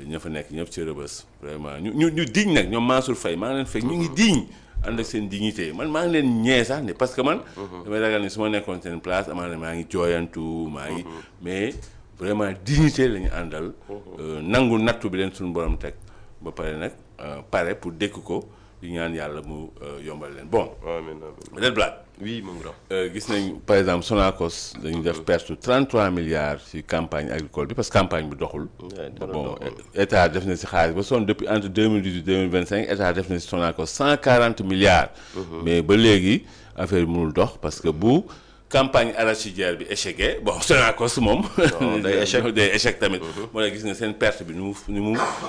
ña fa nekk ñëpp ci Rëbës vraiment ñu diñ nag ñoom Mansour Faye maa ngi leen fekk ñu ngi diñ ànd ak seen dignité man maa ngi leen ñee sax ne parce que man. damay ragal ne su ma nekkoon seen place amaana maa ngi jooyantu maa ngi mais vraiment dignité la ñu àndal. nangu nattu bi leen suñu borom teg ba pare nag pare pour dékk ko. di ñaan yàlla mu yombal leen bon. amiin Red Black. oui mon grand. gis nañ par exemple Sonacos dañu def perte 33 milliards ci campagne agricole bi parce que campagne bi doxul. bon état def na ci xaalis ba sonn depuis entre 2018 2025 état def na ci Sonacos 140 milliards. mais ba léegi affaire bi mënul dox parce que bu campagne arachidière bi échecé bon Sonacos moom. day échec tamit. moo tax gis nga seen perte bi nu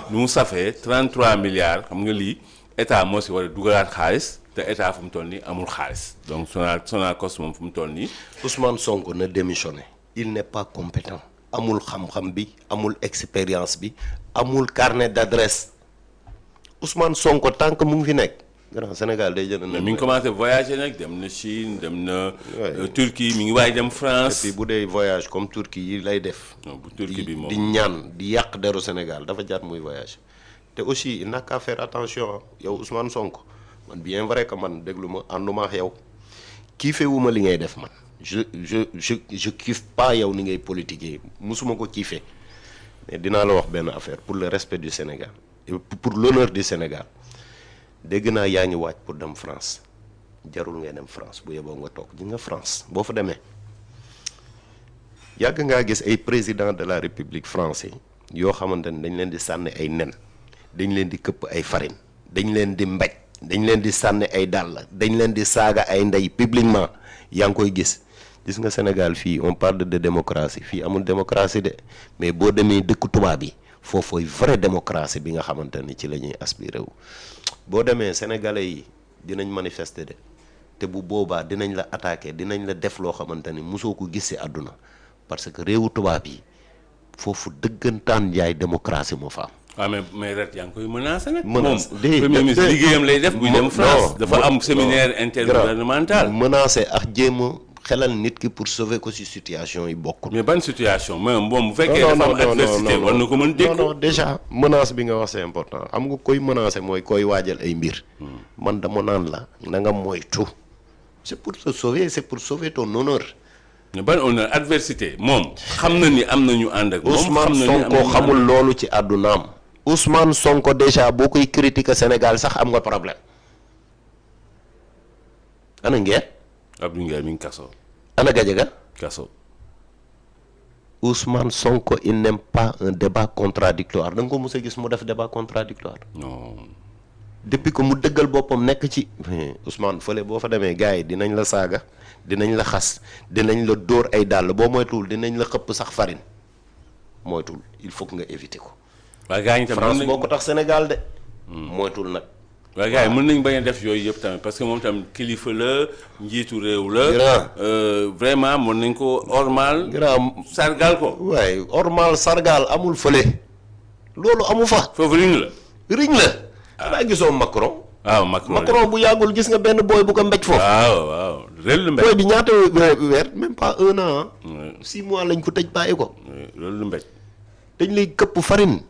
mu safee 33 milliards xam nga lii. état moo si war a dugalaat xaalis te état fu mu toll nii amul xaalis donc Sonacos moom fu mu toll nii. Ousmane Sonko na démissionné. il n'est pas compétent. amul xam-xam bi amul expérience bi amul carnet d'adresse Ousmane Sonko tant que mu ngi fi nekk. grand Sénégal day jënd na. mi ngi commencé voyager nag dem na Chine dem na. Turquie mi ngi waay dem France. et puis bu dee voyage comme Turquie yi lay def. non bu Turquie bi moom di ñaan di yàq deru Sénégal dafa jar muy voyage. te aussi il n'a qu'à faire attention yow Ousmane Sonko man bien vrai que man déglu ma ànduma ak yow kiife wu ma li ngay def man je kiffe pas yow ni ngay politiquer musuma ko kiife mais dinaa la wax benn affaire pour le respect du Sénégal et pour l'honneur du Sénégal dégg naa yaa ngi waaj pour dem France jarul ngay dem France bu yeboo nga toog ji nga France boo fa demee yàgg ngaa gis ay président de la République français yoo xamante ne dañ leen di sànni ay nen. dañ leen di këpp ay farine dañ leen di mbéj dañ leen di sànni ay dàll dañ leen di saaga ay ndey publiquement yaa ngi koy gis nga Sénégal fii on parle de démocratie fii amul démocratie de mais boo demee dëkk tubaab bi foofooy vraie démocratie bi nga xamante ni ci la ñuy aspiré wu boo demee sénégalais yi dinañ manifester de te bu boobaa dinañ la attaquer dinañ la def loo xamante ni mosoo ko gis ci àdduna parce que réewu tubaab yi foofu dëggantaan jaay démocratie moo fa am. waaw mais ret yaa ngi koy menacé nag. menace moom premier ministre liggéeyam lay def buy dem France. dafa am séminaire intergouvernemental. menacé ak jéem a xelal nit ki pour sauver ko ci situation yi bokkul. mais ban situation moom bu fekkee dafa am adversité war na ko mën dégg. non déjà menace bi nga wax c'est important xam nga koy menacé mooy koy waajal ay mbir. man dama naan la na nga moytu. c'est pour te sauver c'est pour sauver ton honneur. mais ban honneur adversité moom. xam na ni am na ñu ànd ak. moom Ousmane Sonko xamul loolu ci àddunaam. Ousmane Sonko déjà boo koy critiquer Sénégal sax am nga problème. ana Nguer. Abdou Nguer mi ngi kaso. ana Gadiaga. kaso. Ousmane Sonko il n'aime pas un débat contradictoire da nga ko mës a gis mu def débat contradictoire. non. depuis que mu dëggal boppam nekk ci. Ousmane fële boo fa demee gars yi dinañ la saaga dinañ la xas dinañ la dóor ay dàll boo moytuwul dinañ la xëpp sax farine moytuwul il faut que nga éviter ko. waaye gars yi tamit France boo ko tax Sénégal de. moytuwul nag. waaye gars yi mën nañ bañ a def yooyu yëpp tamit parce que moom tamit kilifa la njiitu réew la. vraiment mën nañ ko ormal. sargal ko. waaye ormal sargal amul fële. loolu amu fa. foofu riñ la. riñ la. xanaa gisoo Macron. waaw Macron bu yàggul gis nga benn booy bu ko mbéj foofu. waaw réel lu mbéj. booy bi ñaata weer même pas 1 an. 6 mois lañ ko tëj bàyyi ko. loolu lu mbéj. dañ lay këpp farine.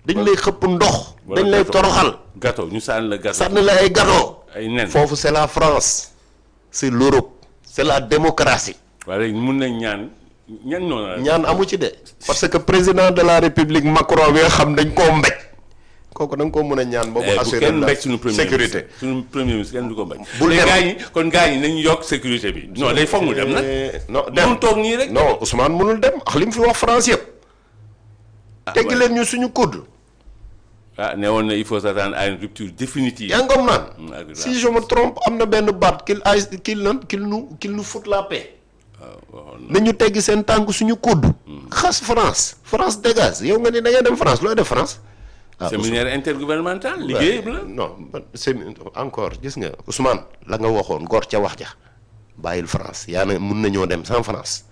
dañ lay xëpp ndox. dañ lay toroxal. gâteau ñu sànni la gâteau. sànni la ay gâteau. ay nen foofu c'est la France. c'est l'Europe. c'est la démocratie. waaye léegi mun nañ ñaan noonu. ñaan amu ci de. parce que président de la république Macron bi nga xam dañ koo mbéj. kooku da nga koo mën a ñaan boobu assuré la sécurité suñu premier ministre kenn du ko mbéj. bul dem gaa ñi kon gaa ñi nañu yokk sécurité bi. non day foog mu dem nag. non dem mënul toog nii rek. non Ousmane mënul dem ak li mu fi wax France yëpp. tegg leen ñu suñu coude. ne woon na il faut s'attendre à une rupture définitive. yaa ngom naan si je me trompe am na benn baat qu'il nous fout la paix. nañu teggi seen tànk suñu kudd. xas France dégage yow nga ni da ngay dem France looy def France. séminaire intergouvernemental liggéey la. non encore gis nga Ousmane la nga waxoon góor ca wax ja bàyyil France yaa ne mun nañoo dem sans France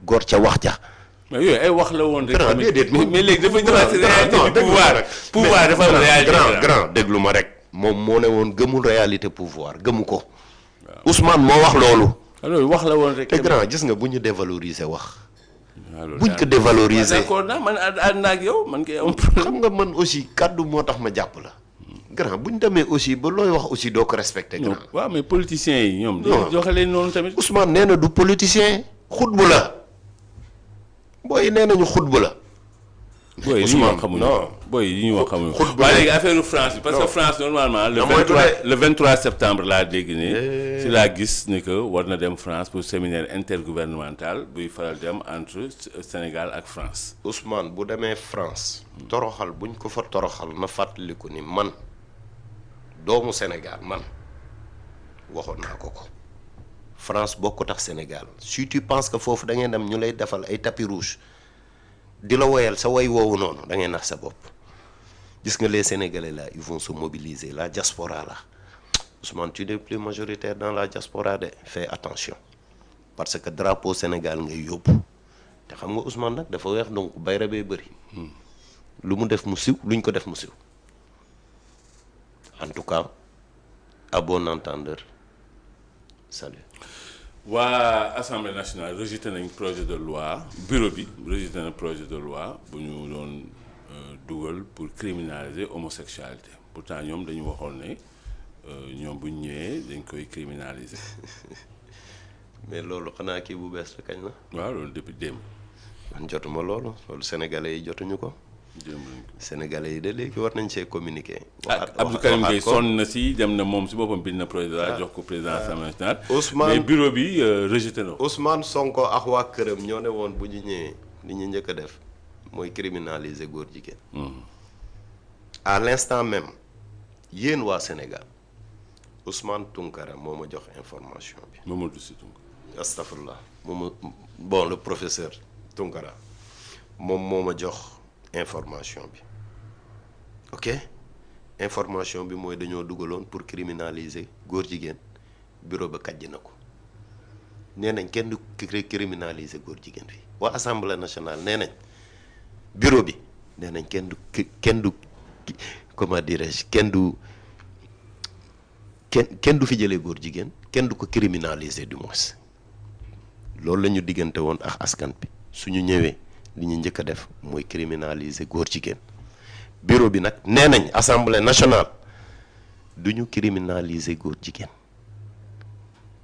góor ca wax ja. mais yooyu ay wax la woon rek. déedéet mais léegi dafa ñëwaat si réalité pouvoir dafa am réalité grand déglu ma rek. moom moo ne woon gëmul réalité pouvoir gëmu ko. Ousmane moo wax loolu. alors wax la woon rek. te grand gis nga bu ñu dévaloriser wax. buñ ko dévaloriser d'accord naa man ànd naa ak yow man kay am xam nga man aussi kàddu moo tax ma jàpp la. grand buñ demee aussi ba looy wax aussi doo ko respecté. grand waaw mais politiciens yi ñoom. non joxe leen noonu tamit. Ousmane nee na du politicien. xutbu la. booy nee nañu xutbu la. booy yi ñu wax xamuñu booy yi ñu wax xamuñu waaye léegi affaire France bi parce que France normalement le 23 septembre laa dégg ne si laa gis ne que war na dem France pour séminaire intergouvernemental buy faral dem entre Sénégal ak France. Ousmane bu demee France. toroxal buñ ko fa toroxal na fàttaliku ni man doomu Sénégal man waxoon naa ko. France bokkut ak Sénégal si tu penses que foofu da ngeen dem ñu lay defal ay tapis rouge di la woyal sa way woowu noonu da ngay nax sa bopp gis nga les Sénégalais là ils vont se mobiliser la diaspora là Ousmane tu n'es plus majoritaire dans la diaspora de fais attention parce que drapeau Sénégal ngay yóbbu te xam nga Ousmane nag dafa weex donc bayra bee bëri lu mu def mu siw luñ ko def mu siw en tout cas à bon entendeur salut. waa Assemblée nationale rejeté nañ projet de loi bureau bi rejeté na projet de loi bu ñu doon dugal pour criminaliser homosexualité pourtant ñoom dañu waxoon ne ñoom bu ñu ñëwee dañ koy criminaliser. mais loolu xanaa kii bu bees la kañ la. waaw loolu depuis démb. man jotuma loolu sénégalais yi jotuñu ko. Sénégalais yi de léegi war nañ see communiquer. Abdou Karim Gueye sonn na si dem na moom si boppam bind na projet de loi jox ko président Assemblée nationale. Ousmane mais bureau bi rejeté na. Ousmane Sonko ak waa këram ñoo ne woon bu ñu ñëwee li ñu njëkk a def mooy criminaliser góor jigéen. à l'instant même yéen waa Sénégal Ousmane Tounkara moo ma jox information bi. Mamadou Sy Tounkara. astafurlah bon le professeur Tounkara moom moo ma jox. information bi ok information bi mooy dañoo dugaloon pour criminaliser góor jigéen bureau ba kàjj na ko nee nañ kenn du criminaliser góor jigéen fi waa assemblée nationale nee nañ bureau bi nee nañ kenn du comment dirais-je kenn du fi jëlee góor jigéen kenn du ko criminaliser du moins loolu la ñu diggante woon ak askan bi suñu ñëwee li ñu njëkk a def mooy criminaliser góor jigéen bureau bi nag nee nañ assemblée nationale du ñu criminaliser góor jigéen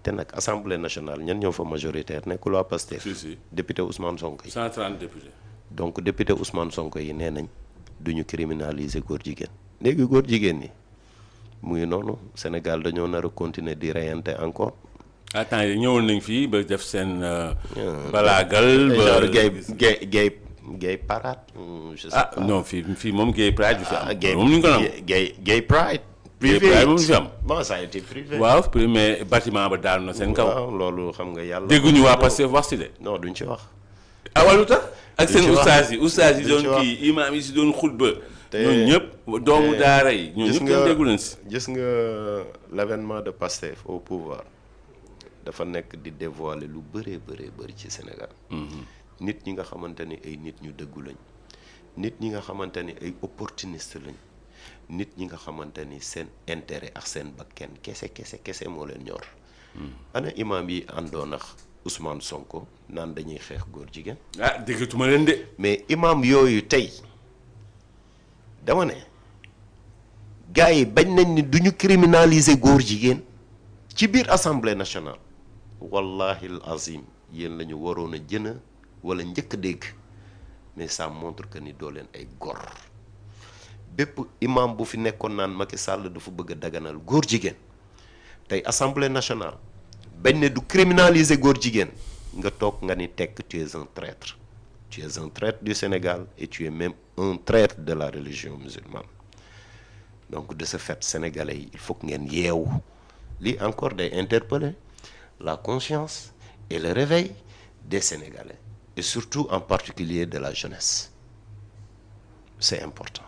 te nag assemblée nationale ñan ñoo fa majoritaire nekkul waa Pastef. si député Ousmane Sonko yi. 130 députés. donc député Ousmane Sonko yi nee nañ du ñu criminaliser góor jigéen léegi góor jigéen ñi mu ngi noonu Sénégal dañoo nar a continuer di reyante encore. attends yi ñëwoon nañ fii ba def seen balaagal ba gay parade. je sais pas non fii moom gay pride du fi am. moom ñu ko nam gay pride. privé moom fi am. bon ça a été privé. waaw mais bâtiment ba daanu na seen kaw. waaw loolu xam nga yàlla. dégguñu waa Pastef wax si de. non duñ ci wax. walu tax ak seen ustaas yi doon kii imaam yi si doon xutba. ñooñu ñëpp doomu daara yi. ñooñu ñëpp kenn déggu leen si. gis nga l'avènement de Pastef au pouvoir. dafa nekk di dévoiler lu bëree bëri ci Sénégal. nit ñi nga xamante ni ay nit ñu dëggu lañ. nit ñi nga xamante ni ay opportuniste lañ. nit ñi nga xamante ni seen intérêt ak seen bakken kese moo leen ñor. ana imaam yi àndoon ak Ousmane Sonko naan dañuy xeex góor jigéen. déggatuma leen de. mais imaam yooyu tey dama ne gars yi bañ nañ ni duñu criminaliser góor jigéen ci biir assemblée nationale. wallahi al azim yéen la ñu waroon a jëna wala njëkk a dégg mais ça montre que ni doo leen ay gor bépp imam bu fi nekkoon naan Macky Sall dafa bëgg a daganal góor jigéen tey assemblée nationale bañ ne du criminaliser góor jigéen nga toog nga ni tekk tu es un traître du Sénégal et tu es même un traître de la religion musulmane donc de ce fait sénégalais yi il faut que ngeen yeewu lii encore day interpeller la conscience et le réveil des Sénégalais et surtout en particulier de la jeunesse. C'est important.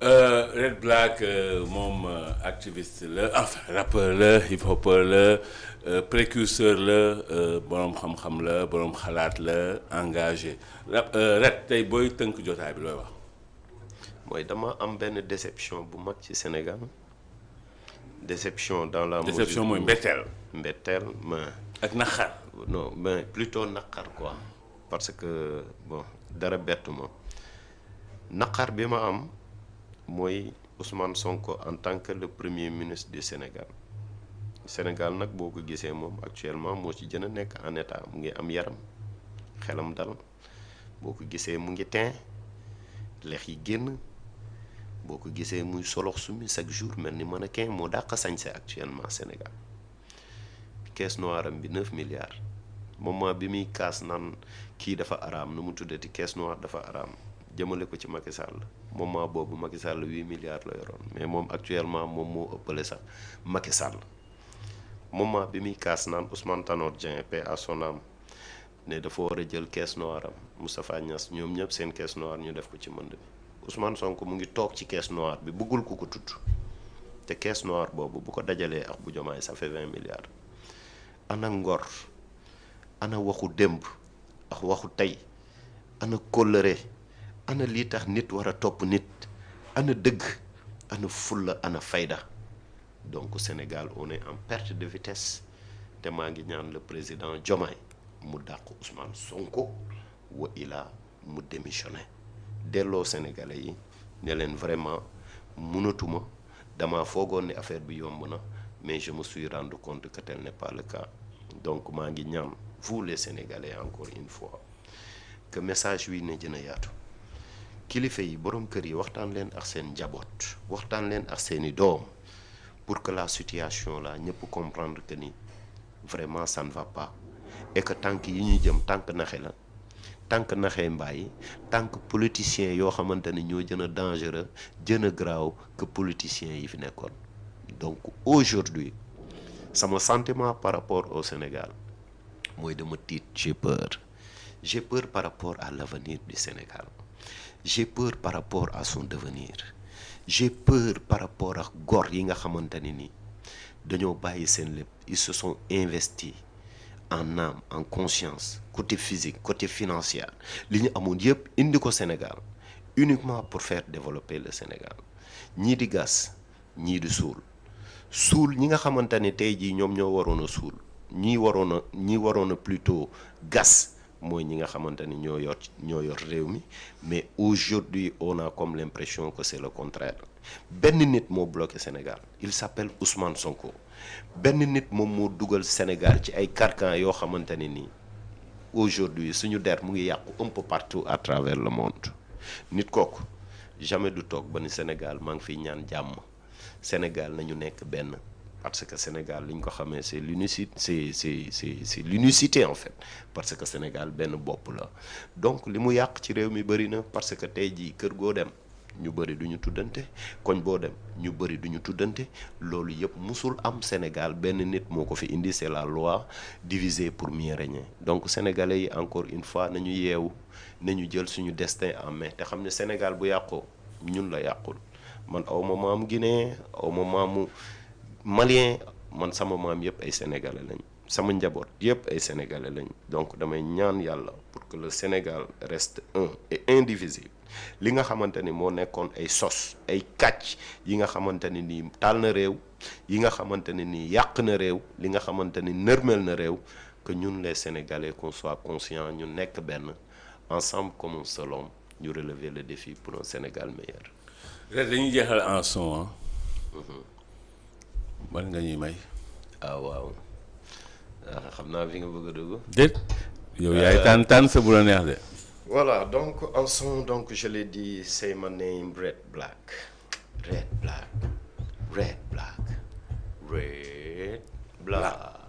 Red Black moom activiste la enfin rappeur la hip hopper la précurseur la borom xam-xam la borom xalaat la engagé Red tey booy tënk jotaay bi looy wax. mooy dama am benn déception bu mag ci Sénégal déception dans la déception mooy mbetteel. mbetteel mais ak naqar. non mais plutôt naqar quoi parce que bon dara bettu ma naqar bi ma am mooy Ousmane Sonko en tant que le premier ministre du Sénégal Sénégal nag boo ko gisee moom actuellement moo ci gën a nekk en état mu ngi am yaram xelam dal boo ko gisee mu ngi teint lex yi génn boo ko gisee muy solox sumi chaque jour mel ni mannequin moo dàq sañse actuellement Sénégal caisse noire am bi 9 milliards moment bi muy kaas naan kii dafa araam nu mu tuddati caisse noire dafa araam jëmale ko ci Macky Sall moment boobu Macky Sall 8 milliards la yoroon mais moom actuellement moom moo ëppale sax Macky Sall moment bi muy kaas naan Ousmane Tanor Dieng paix à son âme ne dafa war a jël caisse noire am Moustapha Niasse ñoom ñëpp seen caisse noire ñu def ko ci mënd bi Ousmane Sonko mu ngi toog ci caisse noire bi bëggul ku ko tudd te caisse noire boobu bu ko dajalee ak bu Diomaye ça fait 20 milliards ana ngor ana waxu démb ak waxu tey ana kóllëre ana lii tax nit war a topp nit ana dëgg ana fulla ana fayda donc Sénégal on est en perte de vitesse te maa ngi ñaan le président Diomaye mu dàq Ousmane Sonko wa ilaa mu démissionné delloo Sénégalais yi ne leen vraiment mënatuma dama foogoon ne affaire bi yomb na mais je me suis rendu compte que tel n'est pas le cas donc maa ngi ñaan vous les Sénégalais encore une fois que message wi ne gën a yaatu kilifa yi borom kër yi waxtaan leen ak seen njaboot waxtaan leen ak seeni doom pour que la situation là ñëpp comprendre que ni vraiment ça ne va pas et que tànk yi ñuy jëm tànk naxe la tànk naxee mbaay tànk politiciens yoo xamante ne ñoo gën a dangereux gën a graaw que politiciens yi fi nekkoon donc aujourd'hui sama sentiment par rapport au Sénégal mooy dama tiit j'ai peur par rapport à l'avenir du Sénégal j'ai peur par rapport à son devenir j'ai peur par rapport ak góor yi nga xamante ne ni dañoo bàyyi seen lépp ils se sont investis en âme en conscience côté physique côté financier li ñu amoon yëpp indi ko Sénégal uniquement pour faire développer le Sénégal ñii di gas ñii di suul ñi nga xamante ne tey jii ñoom ñoo waroon a suul ñi waroon a plutôt gas mooy ñi nga xamante ni ñoo yor réew mi mais aujourd'hui on a comme l'impression que c'est le contraire benn nit moo bloqué Sénégal il s'appelle Ousmane Sonko benn nit moom moo dugal Sénégal ci ay carcan yoo xamante ne nii aujourd'hui suñu der mu ngi yàqu un peu partout à travers le monde nit kooku jamais du toog ba ni Sénégal maa ngi fiy ñaan jàmm Sénégal nañu nekk benn parce que Sénégal li ñu ko xamee c'est l'unicité en fait parce que Sénégal benn bopp la donc li mu yàq ci réew mi bëri na parce que tey jii kër goo dem ñu bëri du ñu tuddante koñ boo dem ñu bëri du ñu tuddante loolu yëpp musul am Sénégal benn nit moo ko fi indi c'est la loi diviser pour mieux régner donc sénégalais yi encore une fois nañu yeewu nañu jël suñu destin en main te xam ne Sénégal bu yàqoo ñun la yàqul man aw ma maam Guinée aw ma maamu Malien man sama maam yëpp ay sénégalais lañ sama njaboot yëpp ay sénégalais lañ donc damay ñaan yàlla pour que le Sénégal reste un et indivisible li nga xamante ni moo nekkoon ay sos ay kàcc yi nga xamante ne nii taal na réew yi nga xamante ne nii yàq na réew li nga xamante ni nërmel na réew que ñun les Sénégalais qu'on soit conscient ñu nekk benn ensemble comme un seul homme ñu relever le défi pour un Sénégal meilleur. ren dañuy jeexal en son ban nga ñuy may. waaw xam naa fi nga bëgg a dugg. déet yow yaay tànn sa bu la neex de. Voilà, donc en son, donc je l'ai dit, say my name, Red Black, Red Black, Red Black, Red Black,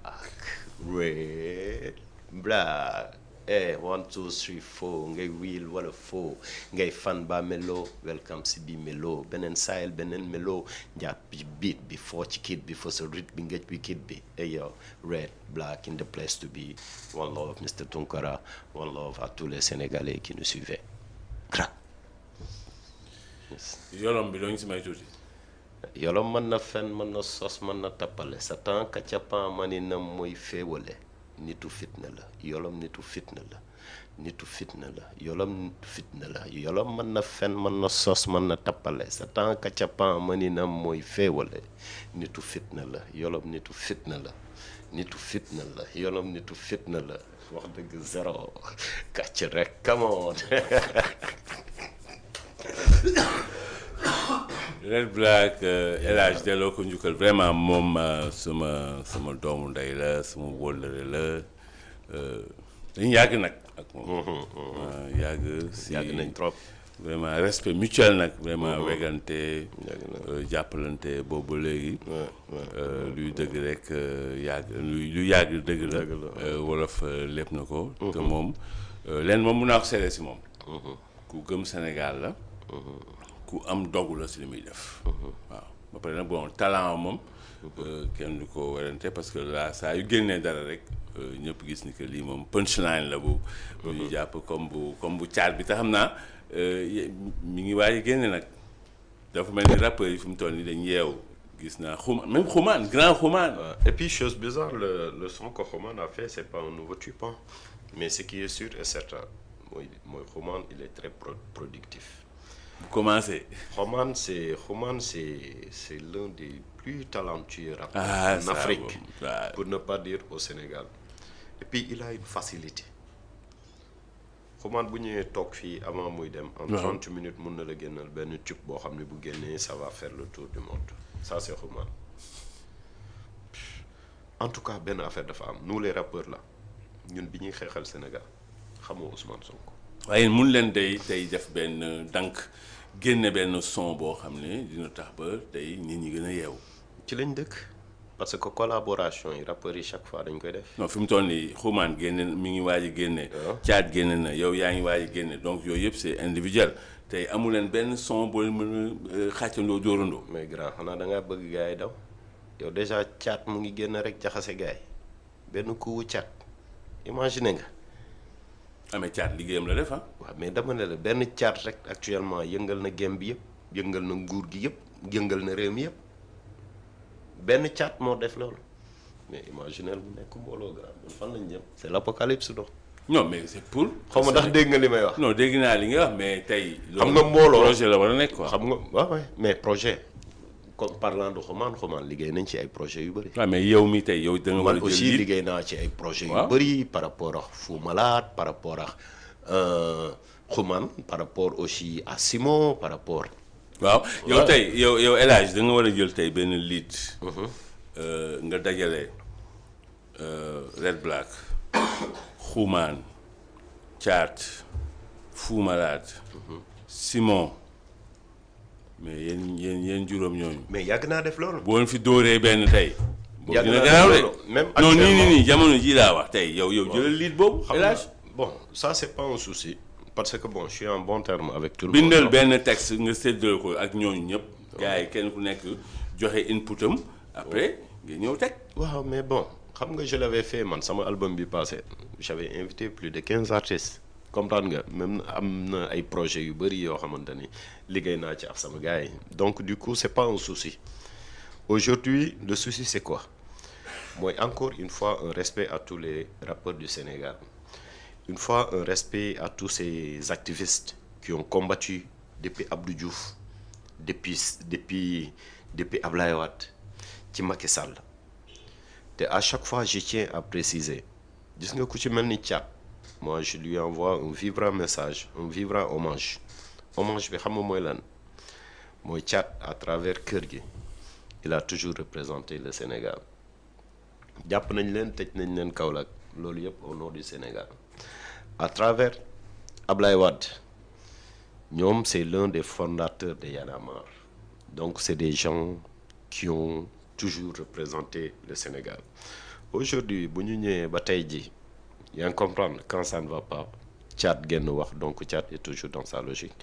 Red Black. 1 2 3 4 ngay wiil wala foo ngay fan ba melo welcome si bi melo beneen style beneen melo jàpp ci beat bi foo ci kit bi foo sa rythme bi ngëj bi kit bi yo red black in the place to be. One love Mr. Tunkara, one love à tous les Sénégalais qui nous suivaient. yolom bi doo ñu si may tuuti. Yolom mën na fen mën na sos mën na tappale sa temps ka capan mani na mooy féewale nitu fitna la yolom nitu fitna la nitu fitna la yolom fitna la yolom mën na fen mën na sos mën na tappale sa temps ka capan mani na mooy féewale nitu fitna la yolom nitu fitna la nitu fitna la yolom nitu fitna la wax dëgg zéro kàcc rek come on. Red Black El Hadj delloo ko njukkal vraiment moom sama doomu ndey la sama wóllëre la dañu yàgg nag ak moom. yàgg nañ trop. vraiment respect mutuel nag vraiment wegante jàppalante boobu léegi. luy dëgg rek yàgg lu yàgg dëgg la. wolof lépp na ko. te moom leen moom mun naa ko seede si moom. ku gëm Sénégal la. ku am dogu la si li muy def. waaw ba pare nag bon talent moom. kenn du ko werante parce que là saa yu génnee dara rek ñëpp gis ni que lii moom punchline la bu. bu ñu jàpp comme bu caat bi te xam naa mi ngi waaj a génne nag dafa mel ni rappeurs yi fu mu toll nii dañ yeewu gis naa Xuman grand Xuman. Et puis chose bizarre le son que Xuman a fait c'est pas un nouveau tube mais ce qui est sûr et certain mooy Xuman il est très productif. bu commencé. Xuman c'est l'un des plus talentueux rappeurs en Afrique pour ne pas dire au Sénégal et puis il a une facilité Xuman bu ñëwee toog fii avant muy dem en 30 minutes mun na la génnal benn tube boo xam ne bu génnee ça va faire le tour du monde ça c'est Xuman en tout cas benn affaire dafa am nous les rappeurs là ñun bi ñuy xeexal Sénégal xamoo Ousmane Sonko. waaye mun leen tey def benn dank génne benn son boo xam ne dina tax ba tey nit ñi gën a yeewu. ci lañ dëkk parce que collaboration yi rappeurs yi chaque fois dañ koy def. non fi mu toll nii Xuman génne mi ngi waaj a génne. Caat génne na yow yaa ngi waaj a génne donc yooyu yëpp c'est individuel tey amu leen benn son boo mën a xàccandoo dóorandoo. mais grand xanaa da ngaa bëgg gars yi daw yow déjà Caat mu ngi génn rek jaxase gars yi benn kuwu Caat imagine nga. amee Caat liggéeyam la def ah. waaw mais dama ne la benn Caat rek actuellement yëngal na game bi yëpp yëngal na nguur gi yëpp yëngal na réew mi yëpp benn Caat moo def loolu mais imaginez bu nekk mbooloo grand fan lañ jëm. c'est l'apocalypse donc. non mais c'est pour. xaw ma ndax dégg nga li may wax. non dégg naa li nga wax mais tey. xam nga mbooloo projet la war a nekk quoi. xam nga waaw mais projet comme parlant de Xuman liggéey nañ ci ay projets yu bëri. waaw mais yow mi tey yow da nga war a man aussi liggéey naa ci ay projets yu bëri par rapport ak Fou Malade par rapport ak Xuman par rapport aussi à Simon par rapport. waaw yow tey yow El Hadj da nga war a jël tey benn lead. nga dajale Red Black Xuman Caat Fou Malade Simon mais yéen juróom ñooñu. mais yàgg naa def loolu. boo leen fi dóoree benn tey. yàgg naa def loolu même non nii jamono ji laa wax tey yow jëlal lead boobu. El Hadj bon ça c'est pas un souci parce que bon je suis en bon terme avec tout le monde. bindal benn texte nga séddale ko ak ñooñu ñëpp. gars yi kenn ku nekk joxe inputam après nga ñëw teg. waaw mais bon xam nga je l'avais fait man sama album bi passé j'avais invité plus de 15 artistes comprendre nga même am na ay projets yu bëri yoo xamante ni liggéey naa ci ak sama gars yi donc du coup c'est pas un souci aujourd'hui le souci c'est quoi mooy encore une fois un respect à tous les rappeurs du Sénégal une fois un respect à tous ces activistes qui ont combattu depuis Abdou Diouf depuis Ablaye Wade ci Macky Sall te à chaque fois je tiens à préciser gis nga ku ci mel ni Caat moi je lui envoie un vibrant message un vibrant hommage bi xam nga mooy lan mooy Caat à travers kër gi il a toujours représenté le Sénégal jàpp nañ leen tëj nañ leen Kaolack loolu yëpp au nord du Sénégal à travers Ablaye Wade ñoom c'est l'un des fondateurs de Y'en a marre donc c'est des gens qui ont toujours représenté le Sénégal aujourd'hui bu ñu ñëwee ba tey ji yaa ngi comprendre quand ça ne va pas Thiat génn wax donc Thiat est toujours dans sa logique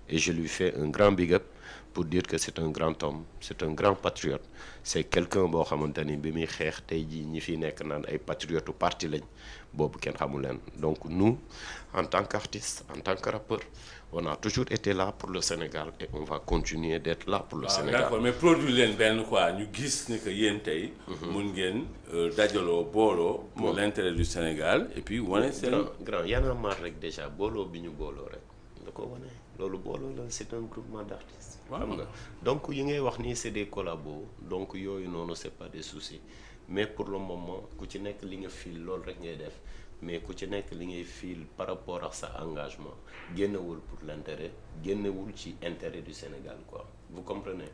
et je lui fais un grand big up pour dire que c'est un grand homme c'est un grand patriote c'est quelqu'un boo xamante ni bi muy xeex tey jii ñi fi nekk naan ay patriotes parti lañ boobu kenn xamul leen donc nous en tant qu'artistes en tant que rappeurs on a toujours été là pour le Sénégal et on va continuer d'être là pour le Sénégal. D'accord mais produit leen benn quoi ñu gis ni que yéen tey. mun ngeen dajaloo booloo. pour l'intérêt du Sénégal et puis wane seen. grand Y'en a marre rek déjà booloo bi ñu booloo rek da ko wane loolu booloo la c'est un groupement d'artistes. xam nga donc yi ngay wax nii c'est des collabos donc yooyu noonu c'est pas des soucis mais pour le moment ku ci nekk li nga fil loolu rek ngay def. mais ku ci nekk li ngay fil par rapport ak sa engagement génnewul pour l'intérêt génnewul ci intérêt du Sénégal quoi vous comprenez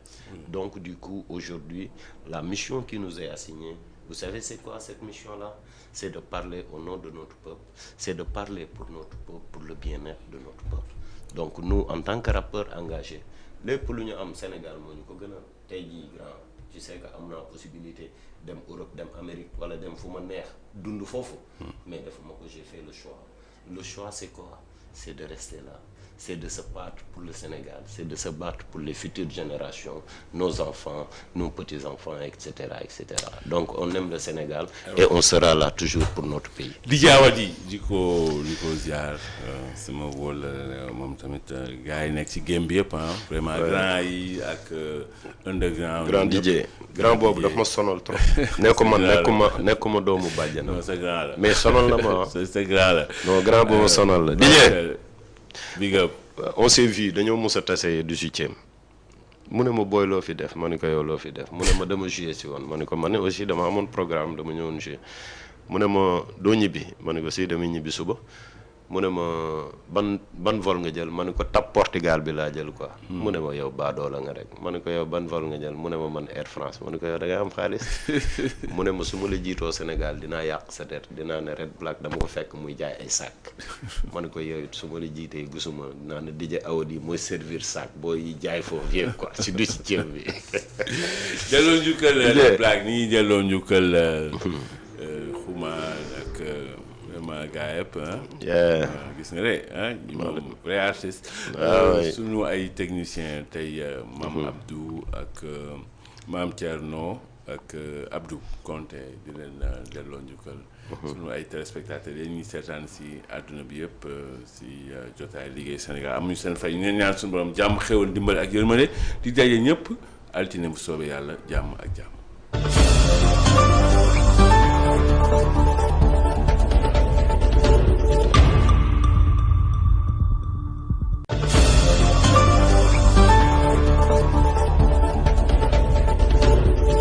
donc du coup aujourd'hui la mission qui nous est assignée vous savez c'est quoi cette mission-là c'est de parler au nom de notre peuple c'est de parler pour notre peuple pour le bien-être de notre peuple donc nous en tant que rappeurs engagés lépp lu ñu am Sénégal moo ñu ko gën a tey jii grand tu sais que am naa possibilité dem Europe dem Amérique wala dem fu ma neex dund foofu mais defuma ko j'ai fait le choix c'est quoi c'est de rester là c'est de se battre pour le Sénégal c'est de se battre pour les futures générations nos enfants nos petits-enfants etc donc on aime le Sénégal et on sera là toujours pour notre pays di jaawadi di ko ziar sama wóol moom tamit gars yi nekk ci game bi yëpp vraiment grand yi ak underground grand DJ grand boobu daf ma sonal trop nekkuma doomu bàjjan non c'est grand la mais sonal na ma c'est grand la non grand boobu sonal la DJ big up on s'est vu dañoo mos a tase 18e mu ne ma booy loo fi def ma ne ko yow loo fi def mu ne ma dama joué si woon ma ne ko man ne aussi dama amoon programme dama ñëwoon joué mu ne ma doo ñibbi ma ne ko si damay ñibbi suba mu ne ma ban vol nga jël ma ne ko TAP Portugal bi laa jël quoi. mu ne ma yow baadoo la nga rek ma ne ko yow ban vol nga jël mu ne ma man Air France ma ne ko yow da ngay am xaalis mu ne ma su ma la jiitoo Sénégal dinaa yàq sa der dinaa ne Red Black dama ko fekk muy jaay ay sac ma ne ko yow it su ma la jiitee gisuma dinaa ne DJ Awadi mooy servir sac booy jaay foofu yëpp quoi si du ci ceeb bi. delloo njukkal Red Black nii delloo njukkal xuma ak. ma gaa yëpp gis nga de moom vrai artiste suñu ay technicien tey Mame Abdou ak Mame Thierno ak Abdou Konté di leen delloo njukkal suñu ay téléspectateurs yi ñuy seetaan si àdduna bi yëpp si jotaay liggéey Sénégal amuñu seen fay ñu ñaan suñu borom jàmm xéwal ndimbal ak yërmande di daje ñëpp altine bu soobee yàlla jàmm ak jàmm